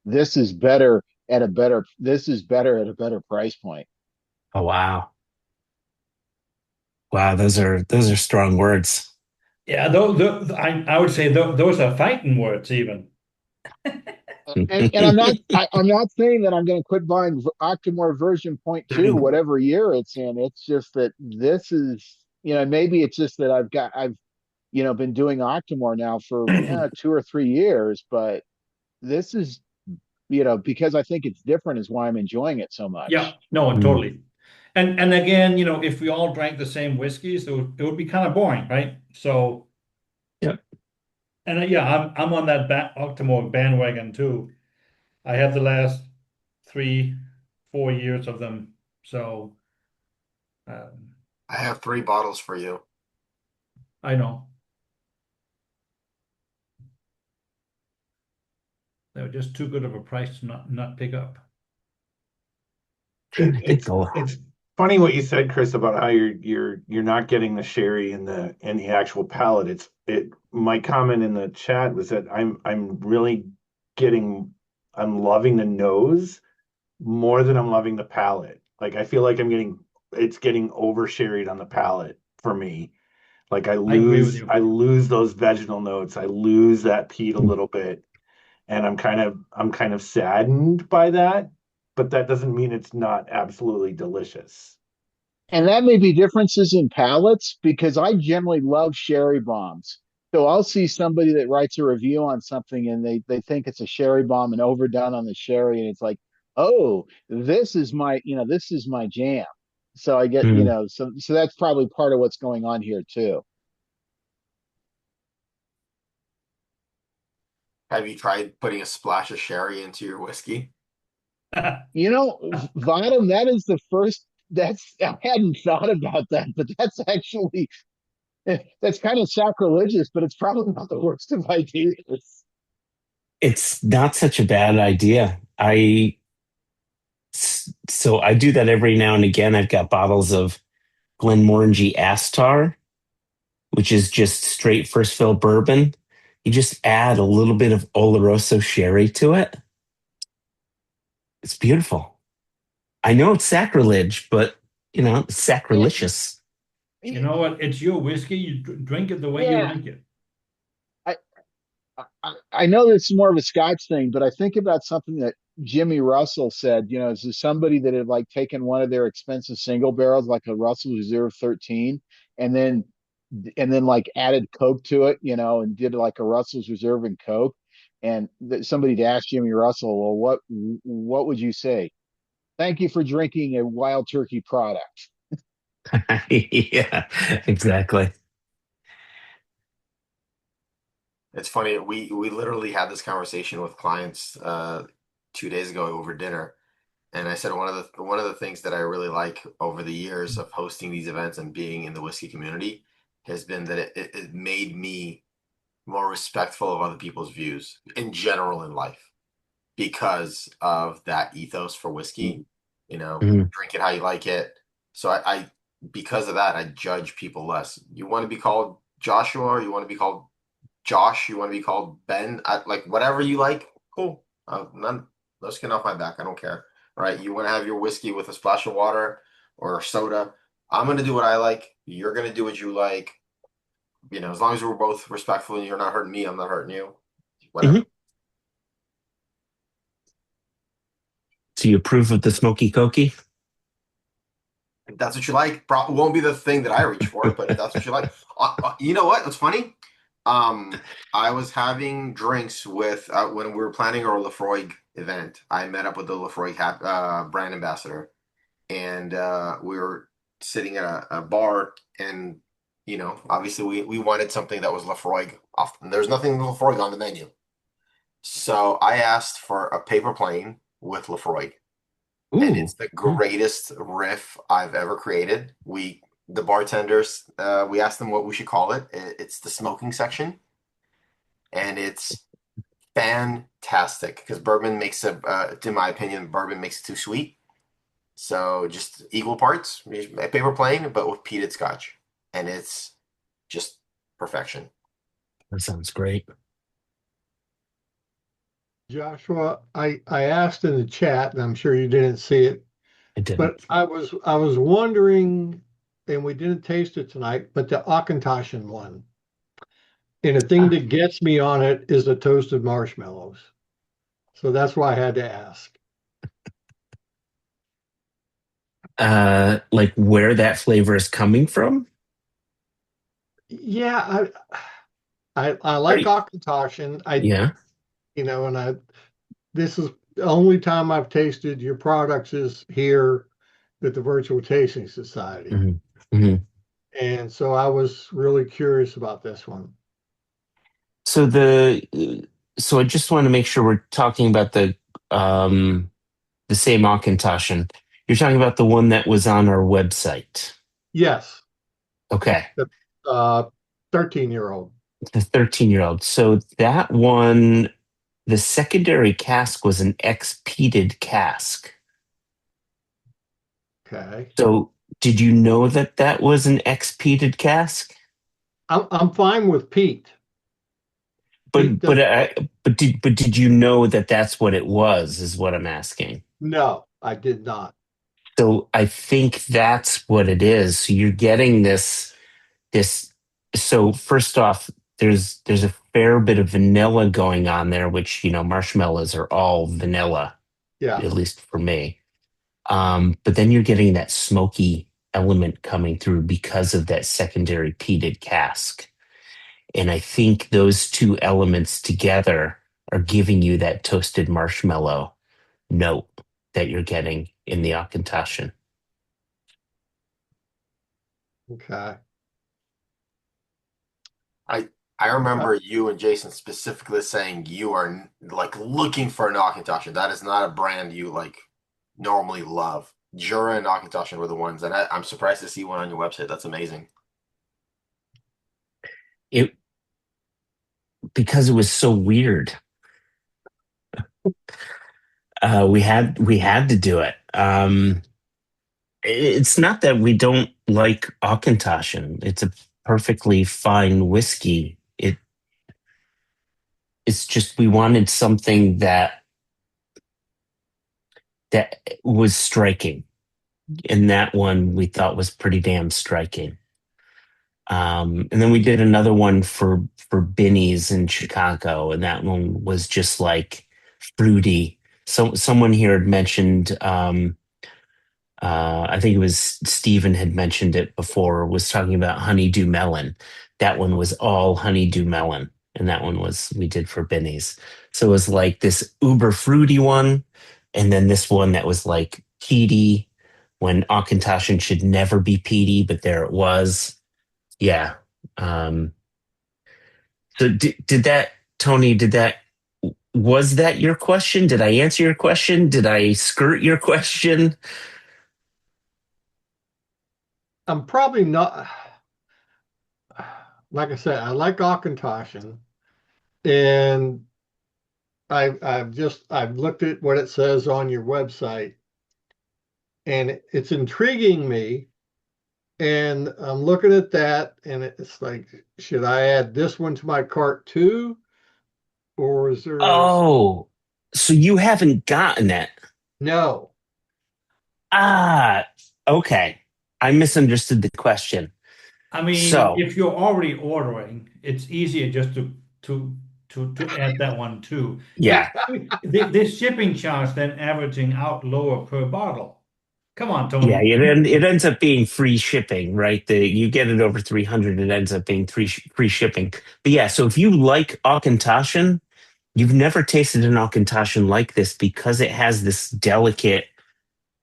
this is better at a better price point. Oh wow. Wow, those are strong words. Yeah, I would say those are fighting words even. And I'm not saying that I'm going to quit buying Octomore version 0.2 whatever year it's in. It's just that this is, maybe it's just that I've been doing Octomore now for 2 or 3 years, but this is, because I think it's different is why I'm enjoying it so Yeah, much. no, totally. And again, if we all drank the same whiskeys, it would be kind of boring, right? So, Yep. and yeah, I'm on that Octomore bandwagon too. I have the last 3-4 years of them. So, I have 3 bottles for you. I know. They were just too good of a price to not pick up. It's funny what you said, Chris, about how you're not getting the sherry in the actual palate. My comment in the chat was that I'm really I'm loving the nose more than I'm loving the palate. Like I feel like it's getting over sherried on the palate for me. Like I agree with you. I lose those vegetal notes. I lose that peat a little bit. And I'm kind of saddened by that, but that doesn't mean it's not absolutely delicious. And that may be differences in palates because I generally love sherry bombs. So I'll see somebody that writes a review on something and they think it's a sherry bomb and overdone on the sherry. And it's like, oh, this is my jam. So I get, Mm. so that's probably part of what's going on here too. Have you tried putting a splash of sherry into your whiskey? Bottom, I hadn't thought about that, but that's kind of sacrilegious, but it's probably not the worst of ideas. It's not such a bad idea. So I do that every now and again. I've got bottles of Glenmorangie Astar, which is just straight first fill bourbon. You just add a little bit of Oloroso sherry to it. It's beautiful. I know it's sacrilege, but sacrilegious. You know what? It's your whiskey. You drink it the way you Yeah, like it. I, I know it's more of a Scotch thing, but I think about something that Jimmy Russell said. Is this somebody that had like taken one of their expensive single barrels, like a Russell Reserve 13, and then like added Coke to it, and did like a Russell's Reserve and Coke. And somebody asked Jimmy Russell, well, what would you say? Thank you for drinking a Wild Turkey product. Yeah, exactly. It's funny. We literally had this conversation with clients 2 days ago over dinner, and I said one of the things that I really like over the years of hosting these events and being in the whiskey community has been that it made me more respectful of other people's views in general in life because of that ethos for whiskey. Mhm. Drink it how you like it. So I because of that, I judge people less. You want to be called Joshua, or you want to be called Josh, you want to be called Ben, like whatever you like, cool. No skin off my back. I don't care. Right? You want to have your whiskey with a splash of water or soda. I'm gonna do what I like. You're gonna do what you like. As long as we're both respectful and you're not hurting me, I'm not hurting you. Whatever. Mhm. So you approve of the smoky cokey? If that's what you like, probably won't be the thing that I reach for, but if that's what you like, you know what? It's funny. I was having drinks with when we were planning our Lafroig event. I met up with the Lafroig brand ambassador, and we were sitting at a bar, and obviously we wanted something that was Lafroig. There's nothing Lafroig on the menu, so I asked for a paper plane with Lafroig, and Ooh. it's the greatest riff I've ever created. The bartenders, we asked them what we should call it. It's the smoking section, and it's fantastic because bourbon makes in my opinion, bourbon makes it too sweet. So just equal parts, a paper plane, but with peated scotch, and it's just perfection. That sounds great. Joshua, I asked in the chat, and I'm sure you didn't see it, I didn't. but I was wondering, and we didn't taste it tonight, but the Auchentoshan one. And the thing that gets me on it is the toasted marshmallows. So that's why I had to ask. Like where that flavor is coming from? Yeah, I like Auchentoshan. Yeah. This is the only time I've tasted your products is here at the Virtual Tasting Society. Mm-hmm. Mm-hmm. And so I was really curious about this one. So I just want to make sure we're talking about the same Auchentoshan. You're talking about the one that was on our website. Yes. Okay. The 13-year-old. The 13-year-old. So that one, the secondary cask was an ex-peated cask. Okay. So did you know that was an ex-peated cask? I'm fine with peat. But did you know that that's what it was, is what I'm asking. No, I did not. So I think that's what it is. So you're getting this. So first off, there's a fair bit of vanilla going on there, which marshmallows are all vanilla, at least for me. But then you're getting that smoky element coming through because of that secondary peated cask. And I think those two elements together are giving you that toasted marshmallow note that you're getting in the Auchentoshan. Okay. I remember you and Jason specifically saying you are like looking for an Auchentoshan. That is not a brand you like normally love. Jura and Auchentoshan were the ones, and I'm surprised to see one on your website. That's amazing. Because it was so weird. We had to do it. It's not that we don't like Auchentoshan. It's a perfectly fine whiskey. It's just we wanted something that was striking. and that one we thought was pretty damn striking. And then we did another one for Binny's in Chicago, and that one was just like fruity. So someone here had mentioned, I think it was Stephen had mentioned it before, was talking about honeydew melon. That one was all honeydew melon, and that one was we did for Binny's. So it was like this uber fruity one, and then this one that was like peaty, when Auchentoshan should never be peaty, but there it was. Yeah. Um, so did that, Tony, was that your question? Did I answer your question? Did I skirt your question? I'm probably not. Like I said, I like Auchentoshan, and I've looked at what it says on your website, and it's intriguing me. And I'm looking at that, and it's like, should I add this one to my cart too, or is there? Oh, so you haven't gotten it? No. Ah, okay. I misunderstood the question. I mean, So if you're already ordering, it's easier just to add that one too. yeah. This shipping charge then averaging out lower per bottle. Come on, Yeah, Tony. it ends up being free shipping, right? You get it over 300, it ends up being free shipping. But yeah, so if you like Auchentoshan, you've never tasted an Auchentoshan like this because it has this delicate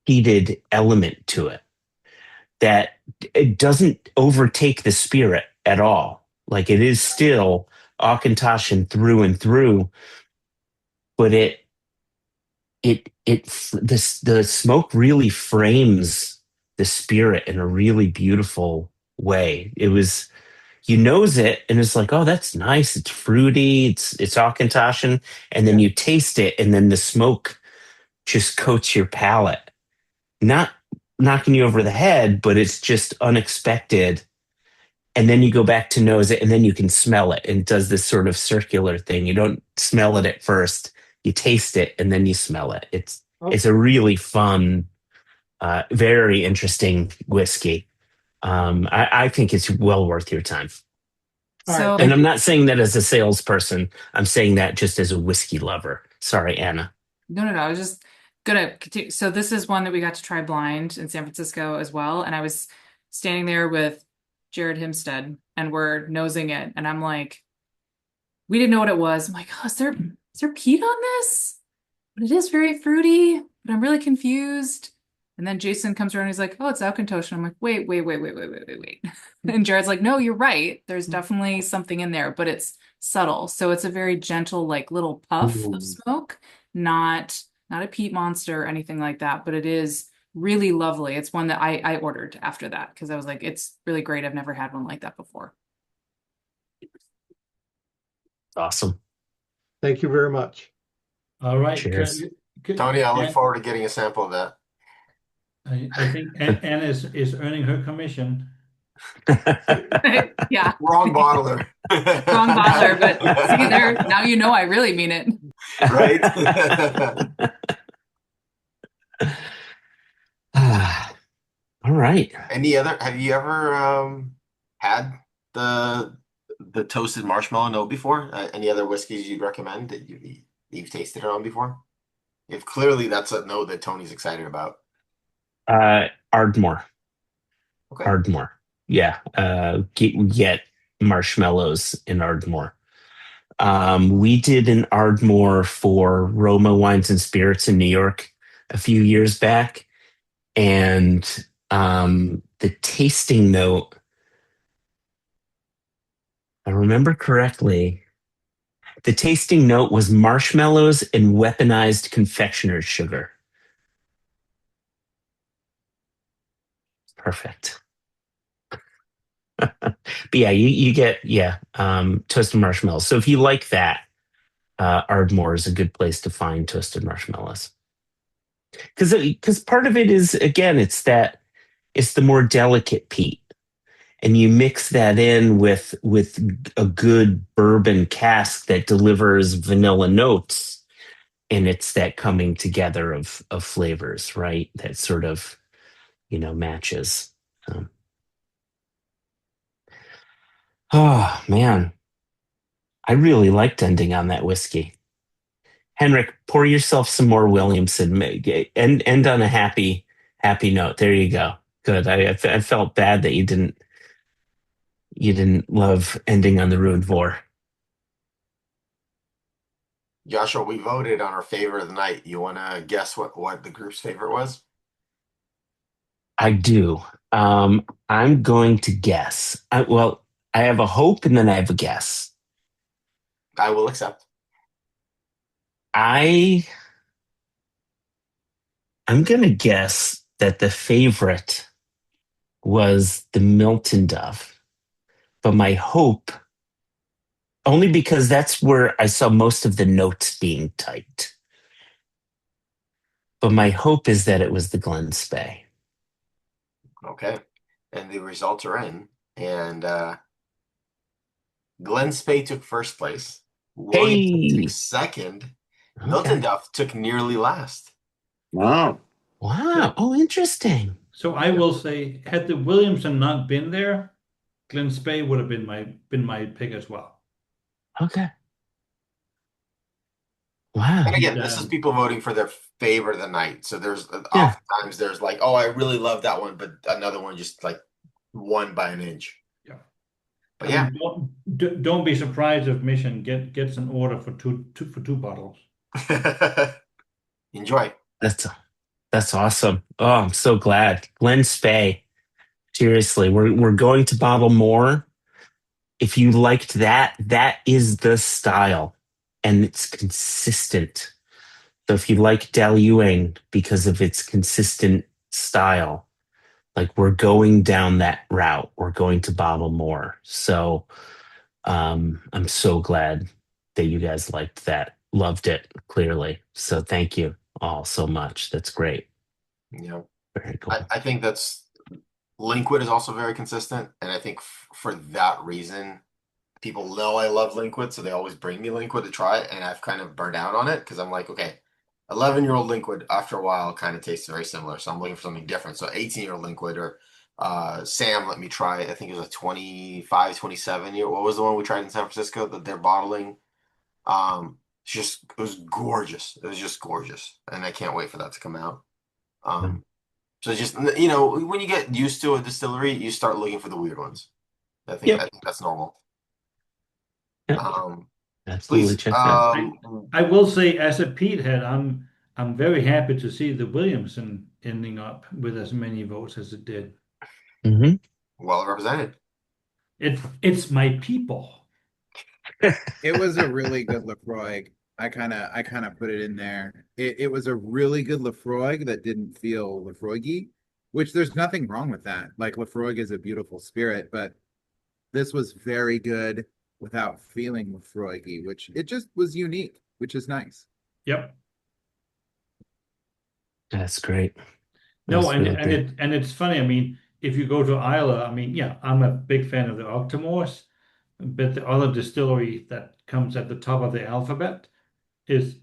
heated element to it that it doesn't overtake the spirit at all. Like it is still Auchentoshan through and through, but the smoke really frames the spirit in a really beautiful way. It was, you nose it and it's like, oh, that's nice. It's fruity. It's Auchentoshan, and then you taste it, and then the smoke just coats your palate, not knocking you over the head, but it's just unexpected. And then you go back to nose it, and then you can smell it, and it does this sort of circular thing. You don't smell it at first, you taste it, and then you smell it. It's a really fun, very interesting whiskey. I think it's well worth your time. So, And I'm not saying that as a salesperson. I'm saying that just as a whiskey lover. Sorry, Anna. no, I was just gonna continue. So this is one that we got to try blind in San Francisco as well. And I was standing there with Jared Himstead, and we're nosing it. And I'm like, we didn't know what it was. I'm like, oh, is there peat on this? But it is very fruity, but I'm really confused. And then Jason comes around and he's like, oh, it's Auchentoshan. I'm like, wait. And Jared's like, no, you're right. There's definitely something in there, but it's subtle. So it's a very gentle, like little puff of smoke, not a peat monster or anything like that, but it is really lovely. It's one that I ordered after that because I was like, it's really great. I've never had one like that before. Awesome. Thank you very much. All right. Cheers. Tony, I look forward to getting a sample of that. I think Anne is earning her commission. Yeah. Wrong bottler. Wrong bottler, but see there, now you know I really mean it. Right? All right. Have you ever had the toasted marshmallow note before? Any other whiskeys you'd recommend that you've tasted it on before? If clearly that's a note that Tony's excited about. Ardmore. Okay. Ardmore. Yeah. Get marshmallows in Ardmore. We did an Ardmore for Roma Wines and Spirits in New York a few years back. And the tasting note, if I remember correctly, the tasting note was marshmallows and weaponized confectioner's sugar. Perfect. But yeah, you get toasted marshmallows. So if you like that, Ardmore is a good place to find toasted marshmallows. Because part of it is, again, it's the more delicate peat, and you mix that in with a good bourbon cask that delivers vanilla notes, and it's that coming together of flavors, right? That sort of matches. Oh man, I really liked ending on that whiskey. Henrik, pour yourself some more Williamson. End on a happy note. There you go. Good. I felt bad that you didn't love ending on the Ruadh Mhor. Joshua, we voted on our favorite of the night. You want to guess what the group's favorite was? I do. I'm going to guess. I have a hope and then I have a guess. I will accept. I'm going to guess that the favorite was the Miltonduff, but my hope, only because that's where I saw most of the notes being typed. But my hope is that it was the Glen Spey. Okay. And the results are in. And Glen Spey took first place. Williamson took second. Okay. Miltonduff took nearly last. Wow. Wow. Oh, interesting. So I will say, had the Williamson not been there, Glen Spey would have been my pick as well. Okay. Wow. And again, this is people voting for their favorite of the night. So there's oftentimes there's like, oh, I really love that one, but another one just like won by an inch. Yeah. But yeah. Don't be surprised if Mission gets an order for two bottles. Enjoy. That's awesome. Oh, I'm so glad. Glen Spey. Seriously, we're going to bottle more. If you liked that is the style, and it's consistent. So if you like Dalyuing because of its consistent style, like we're going down that route. We're going to bottle more. So I'm so glad that you guys liked that, loved it clearly. So thank you all so much. That's great. Yeah. Very cool. I think that's Linkwood is also very consistent, and I think for that reason, people know I love Linkwood, so they always bring me Linkwood to try it, and I've kind of burned out on it because I'm like, okay, 11-year-old Linkwood after a while kind of tastes very similar, so I'm looking for something different. So 18-year-old Linkwood, or Sam let me try it. I think it was a 25, 27-year. What was the one we tried in San Francisco that they're bottling? It was gorgeous. It was just gorgeous, and I can't wait for that to come out. So just, when you get used to a distillery, you start looking for the weird ones. I think that's normal. Absolutely. Please. I will say, as a Pete head, I'm very happy to see the Williamson ending up with as many votes as it did. Mm-hmm. Well represented. It's my people. It was a really good Lafroig. I kind of put it in there. It was a really good Lafroig that didn't feel Lafroigy, which there's nothing wrong with that. Like Lafroig is a beautiful spirit, but this was very good without feeling Lafroigy, which it just was unique, which is nice. Yep. That's great. No, and it's funny. I mean, if you go to Islay, I mean, yeah, I'm a big fan of the Octomores, but the other distillery that comes at the top of the alphabet is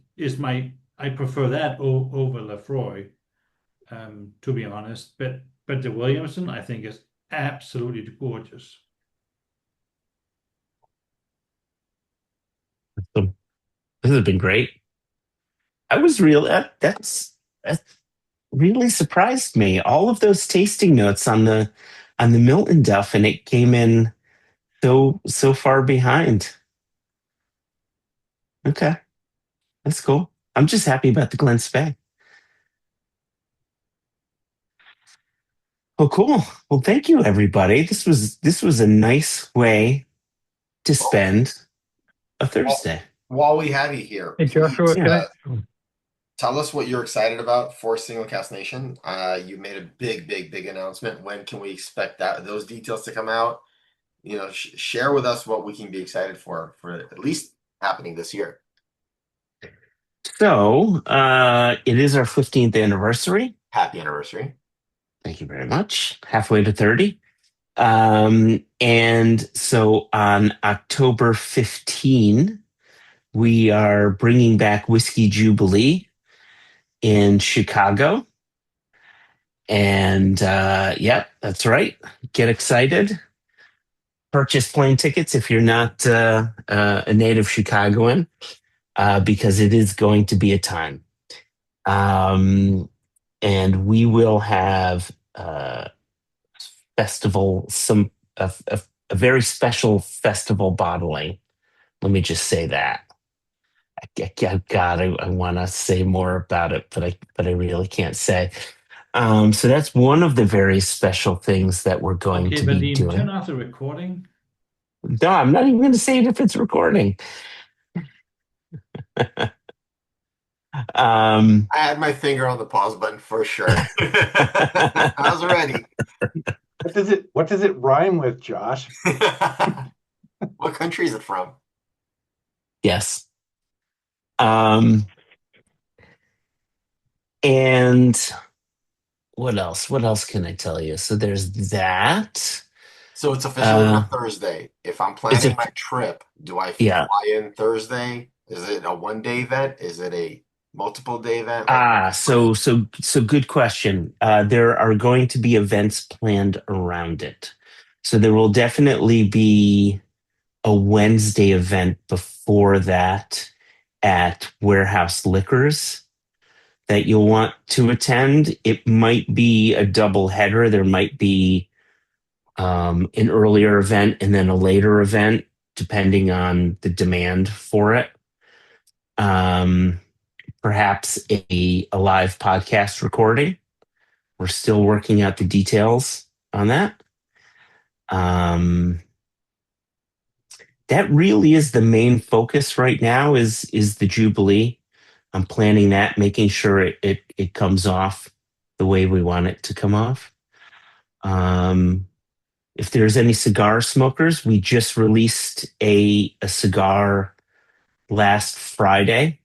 I prefer that over Lafroy, to be honest. But the Williamson I think is absolutely gorgeous. This has been great. That's really surprised me. All of those tasting notes on the Miltonduff, and it came in so far behind. Okay. That's cool. I'm just happy about the Glen Spey. Oh, cool. Well, thank you, everybody. This was a nice way to spend a Thursday. While we have you here, Hey, Joshua, please, tell us what you're excited about for Single Cask Nation. You made a big announcement. When can we expect those details to come out? Share with us what we can be excited for at least happening this year. So it is our 15th anniversary. Happy anniversary. Thank you very much. Halfway to 30. And so on October 15, we are bringing back Whiskey Jubilee in Chicago. And yep, that's right. Get excited. Purchase plane tickets if you're not a native Chicagoan, because it is going to be a time. And we will have festival, a very special festival bottling. Let me just say that. God, I want to say more about it, but I really can't say. So that's one of the very special things that we're going Okay, to be Vadim, turn doing. off the recording. No, I'm not even going to say it if it's recording. I had my finger on the pause button for sure. I was ready. What does it rhyme with, Josh? What country is it from? Yes. And what else? What else can I tell you? So there's that. So it's officially on Thursday. If I'm planning my trip, do I Yeah. fly in Thursday? Is it a one-day event? Is it a multiple-day event? So good question. There are going to be events planned around it. So there will definitely be a Wednesday event before that at Warehouse Liquors that you'll want to attend. It might be a double header. There might be an earlier event and then a later event, depending on the demand for it. Perhaps a live podcast recording. We're still working out the details on that. That really is the main focus right now is the Jubilee. I'm planning that, making sure it comes off the way we want it to come off. If there's any cigar smokers, we just released a cigar last Friday.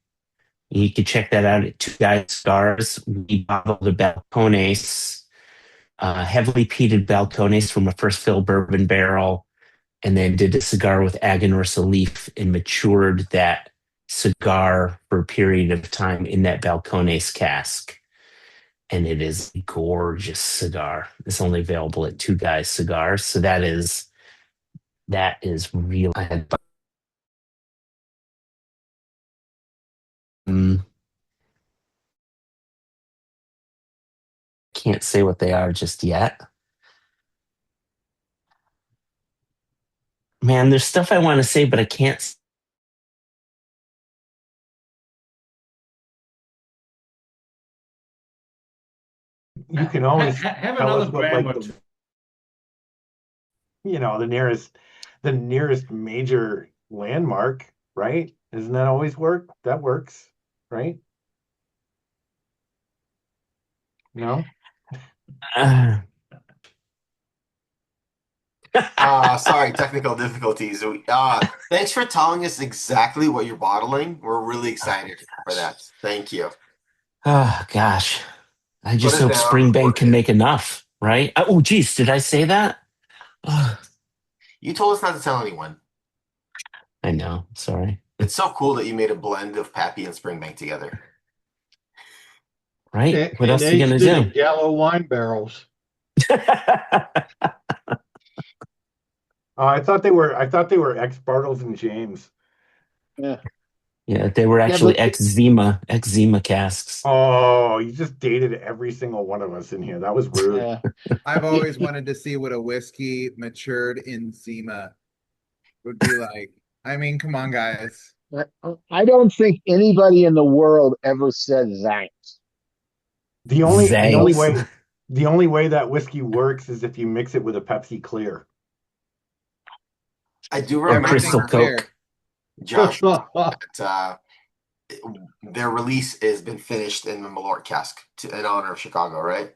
You can check that out at Two Guys Cigars. We bottled a Balcones, heavily peated Balcones from a first fill bourbon barrel, and then did a cigar with Aganorsa leaf and matured that cigar for a period of time in that Balcones cask. And it is a gorgeous cigar. It's only available at Two Guys Cigars. So that is real. Can't say what they are just yet. Man, there's stuff I want to say, but I can't. You can always have tell another us what, gram like, or two. the nearest major landmark, right? Doesn't that always work? That works, right? No? Sorry, technical difficulties. Thanks for telling us exactly what you're bottling. We're really excited for that. Thank you. Oh gosh, I just Put it hope down, Springbank record can it. make enough, right? Oh, geez, did I say that? You told us not to tell anyone. I know. Sorry. It's so cool that you made a blend of Pappy and Springbank together. Right? What else are you gonna aged it in do? Gallo wine barrels. I thought they were ex Bartles and James. Yeah. Yeah, they were actually ex-Zima casks. Oh, you just dated every single one of us in here. That was rude. Yeah. I've always wanted to see what a whiskey matured in Zima would be like. I mean, come on, guys. I don't think anybody in the world ever said that. The only way that whiskey works is if you mix it with a Pepsi Clear. I do remember Crystal Coke. Josh, that their release has been finished in the Malort cask in honor of Chicago, right?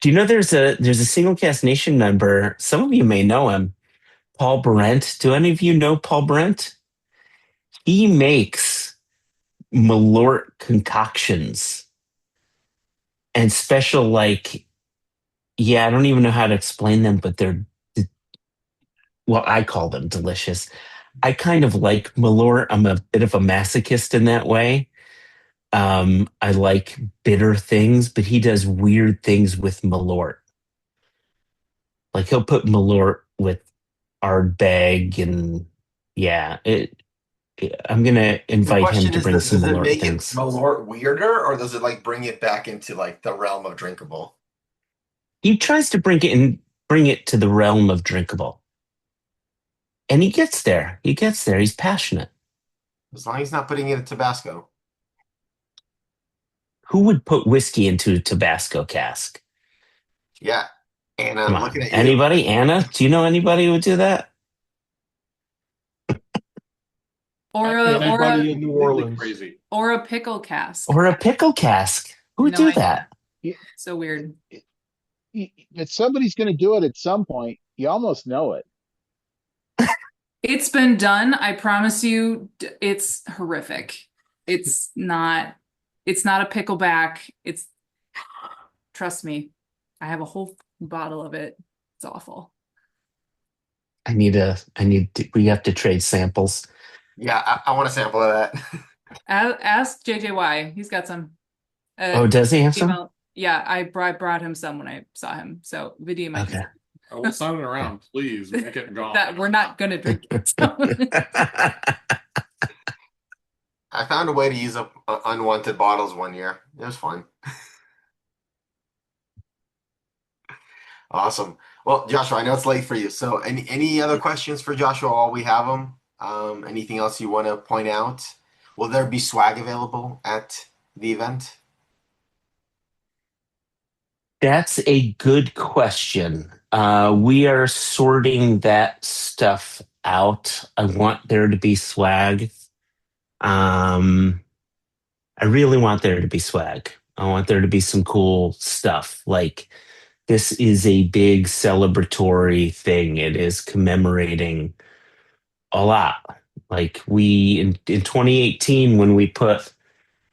Do you know there's a Single Cask Nation member? Some of you may know him, Paul Brent. Do any of you know Paul Brent? He makes Malort concoctions and special, I don't even know how to explain them, but I call them delicious. I kind of like Malort. I'm a bit of a masochist in that way. I like bitter things, but he does weird things with Malort. Like he'll put Malort with Ardbeg and yeah, I'm gonna The invite him question to is bring that some does it Malort make it things. Malort weirder, or does it like bring it back into like the realm of drinkable? He tries to bring it to the realm of drinkable. And he gets there. He gets there. He's passionate. As long as he's not putting it in Tabasco. Who would put whiskey into a Tabasco cask? Yeah. Anna, Come I'm on. looking at you. Anybody? Anna? Do you know anybody who would do that? Or Anybody in New Completely Orleans? crazy. or a pickle cask. Or a pickle cask? Who would No do idea. that? So weird. If somebody's going to do it at some point, you almost know it. It's been done. I promise you, it's horrific. It's not a pickleback. Trust me, I have a whole bottle of it. It's awful. We have to trade samples. Yeah, I want a sample of that. Ask JJY. He's got some. Oh, does he have some? email- Yeah, I brought him some when I saw him. So Vidya might Okay. I will sign it around, please. Make it gone. that we're not gonna drink it. So. I found a way to use up unwanted bottles one year. It was fun. Awesome. Well, Joshua, I know it's late for you. So any other questions for Joshua while we have him? Anything else you want to point out? Will there be swag available at the event? That's a good question. We are sorting that stuff out. I want there to be swag. I really want there to be swag. I want there to be some cool stuff. Like this is a big celebratory thing. It is commemorating a lot. Like we in 2018 when we put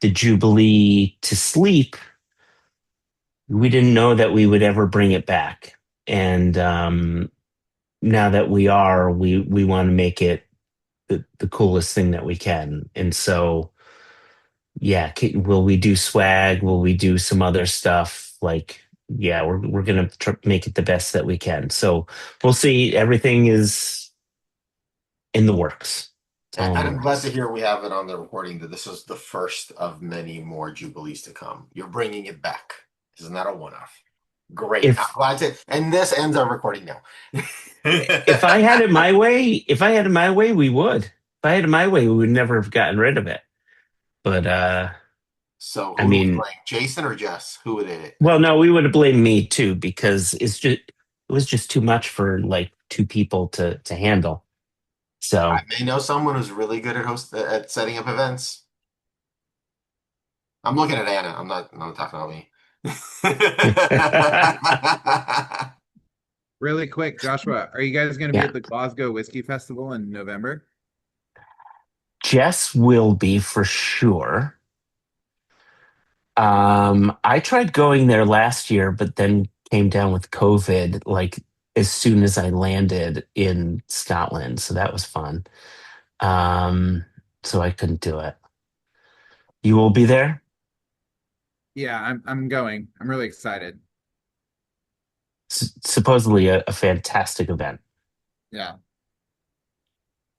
the Jubilee to sleep, we didn't know that we would ever bring it back. And now that we are, we want to make it the coolest thing that we can. And so, yeah, will we do swag? Will we do some other stuff? Like, yeah, we're gonna make it the best that we can. So we'll see. Everything is in the works. And I'm glad to hear we have it on the recording that this is the first of many more Jubilees to come. You're bringing it back. This is not a one-off. Great. I'm glad to, and this ends our recording now. If I had it my way, we would. If I had it my way, we would never have gotten rid of it. But so I mean, like Jason or Jess? Who would it? Well, no, we would have blamed me too because it was just too much for like two people to handle. So I may know someone who's really good at setting up events. I'm looking at Anna. I'm not talking about me. Really quick, Joshua, are you guys going to be at the Glasgow Whiskey Festival in November? Jess will be for sure. I tried going there last year, but then came down with COVID like as soon as I landed in Scotland. So that was fun. So I couldn't do it. You will be there? Yeah, I'm going. I'm really excited. Supposedly a fantastic event. Yeah.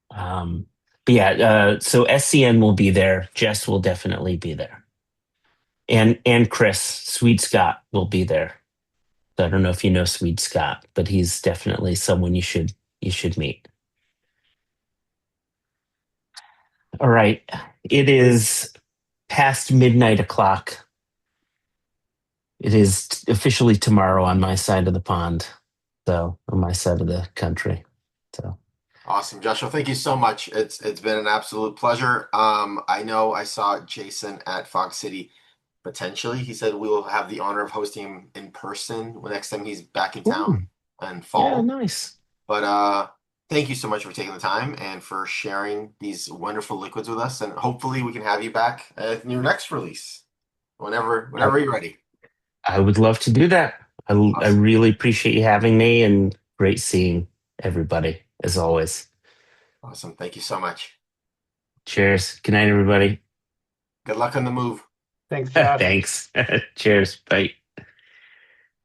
But yeah, so SCN will be there. Jess will definitely be there. And Chris, Swede Scott will be there. So I don't know if you know Swede Scott, but he's definitely someone you should meet. All right. It is past midnight o'clock. It is officially tomorrow on my side of the pond. So on my side of the country. So awesome, Joshua. Thank you so much. It's been an absolute pleasure. I know I saw Jason at Fog City. Potentially, he said we will have the honor of hosting him in person the next time he's back in town in fall. Yeah, nice. But thank you so much for taking the time and for sharing these wonderful liquids with us. And hopefully, we can have you back at your next release whenever you're ready. I would love to do that. I really appreciate you having me, and great seeing everybody as always. Awesome. Thank you so much. Cheers. Good night, everybody. Good luck on the move. Thanks, Josh. Thanks. Cheers. Bye.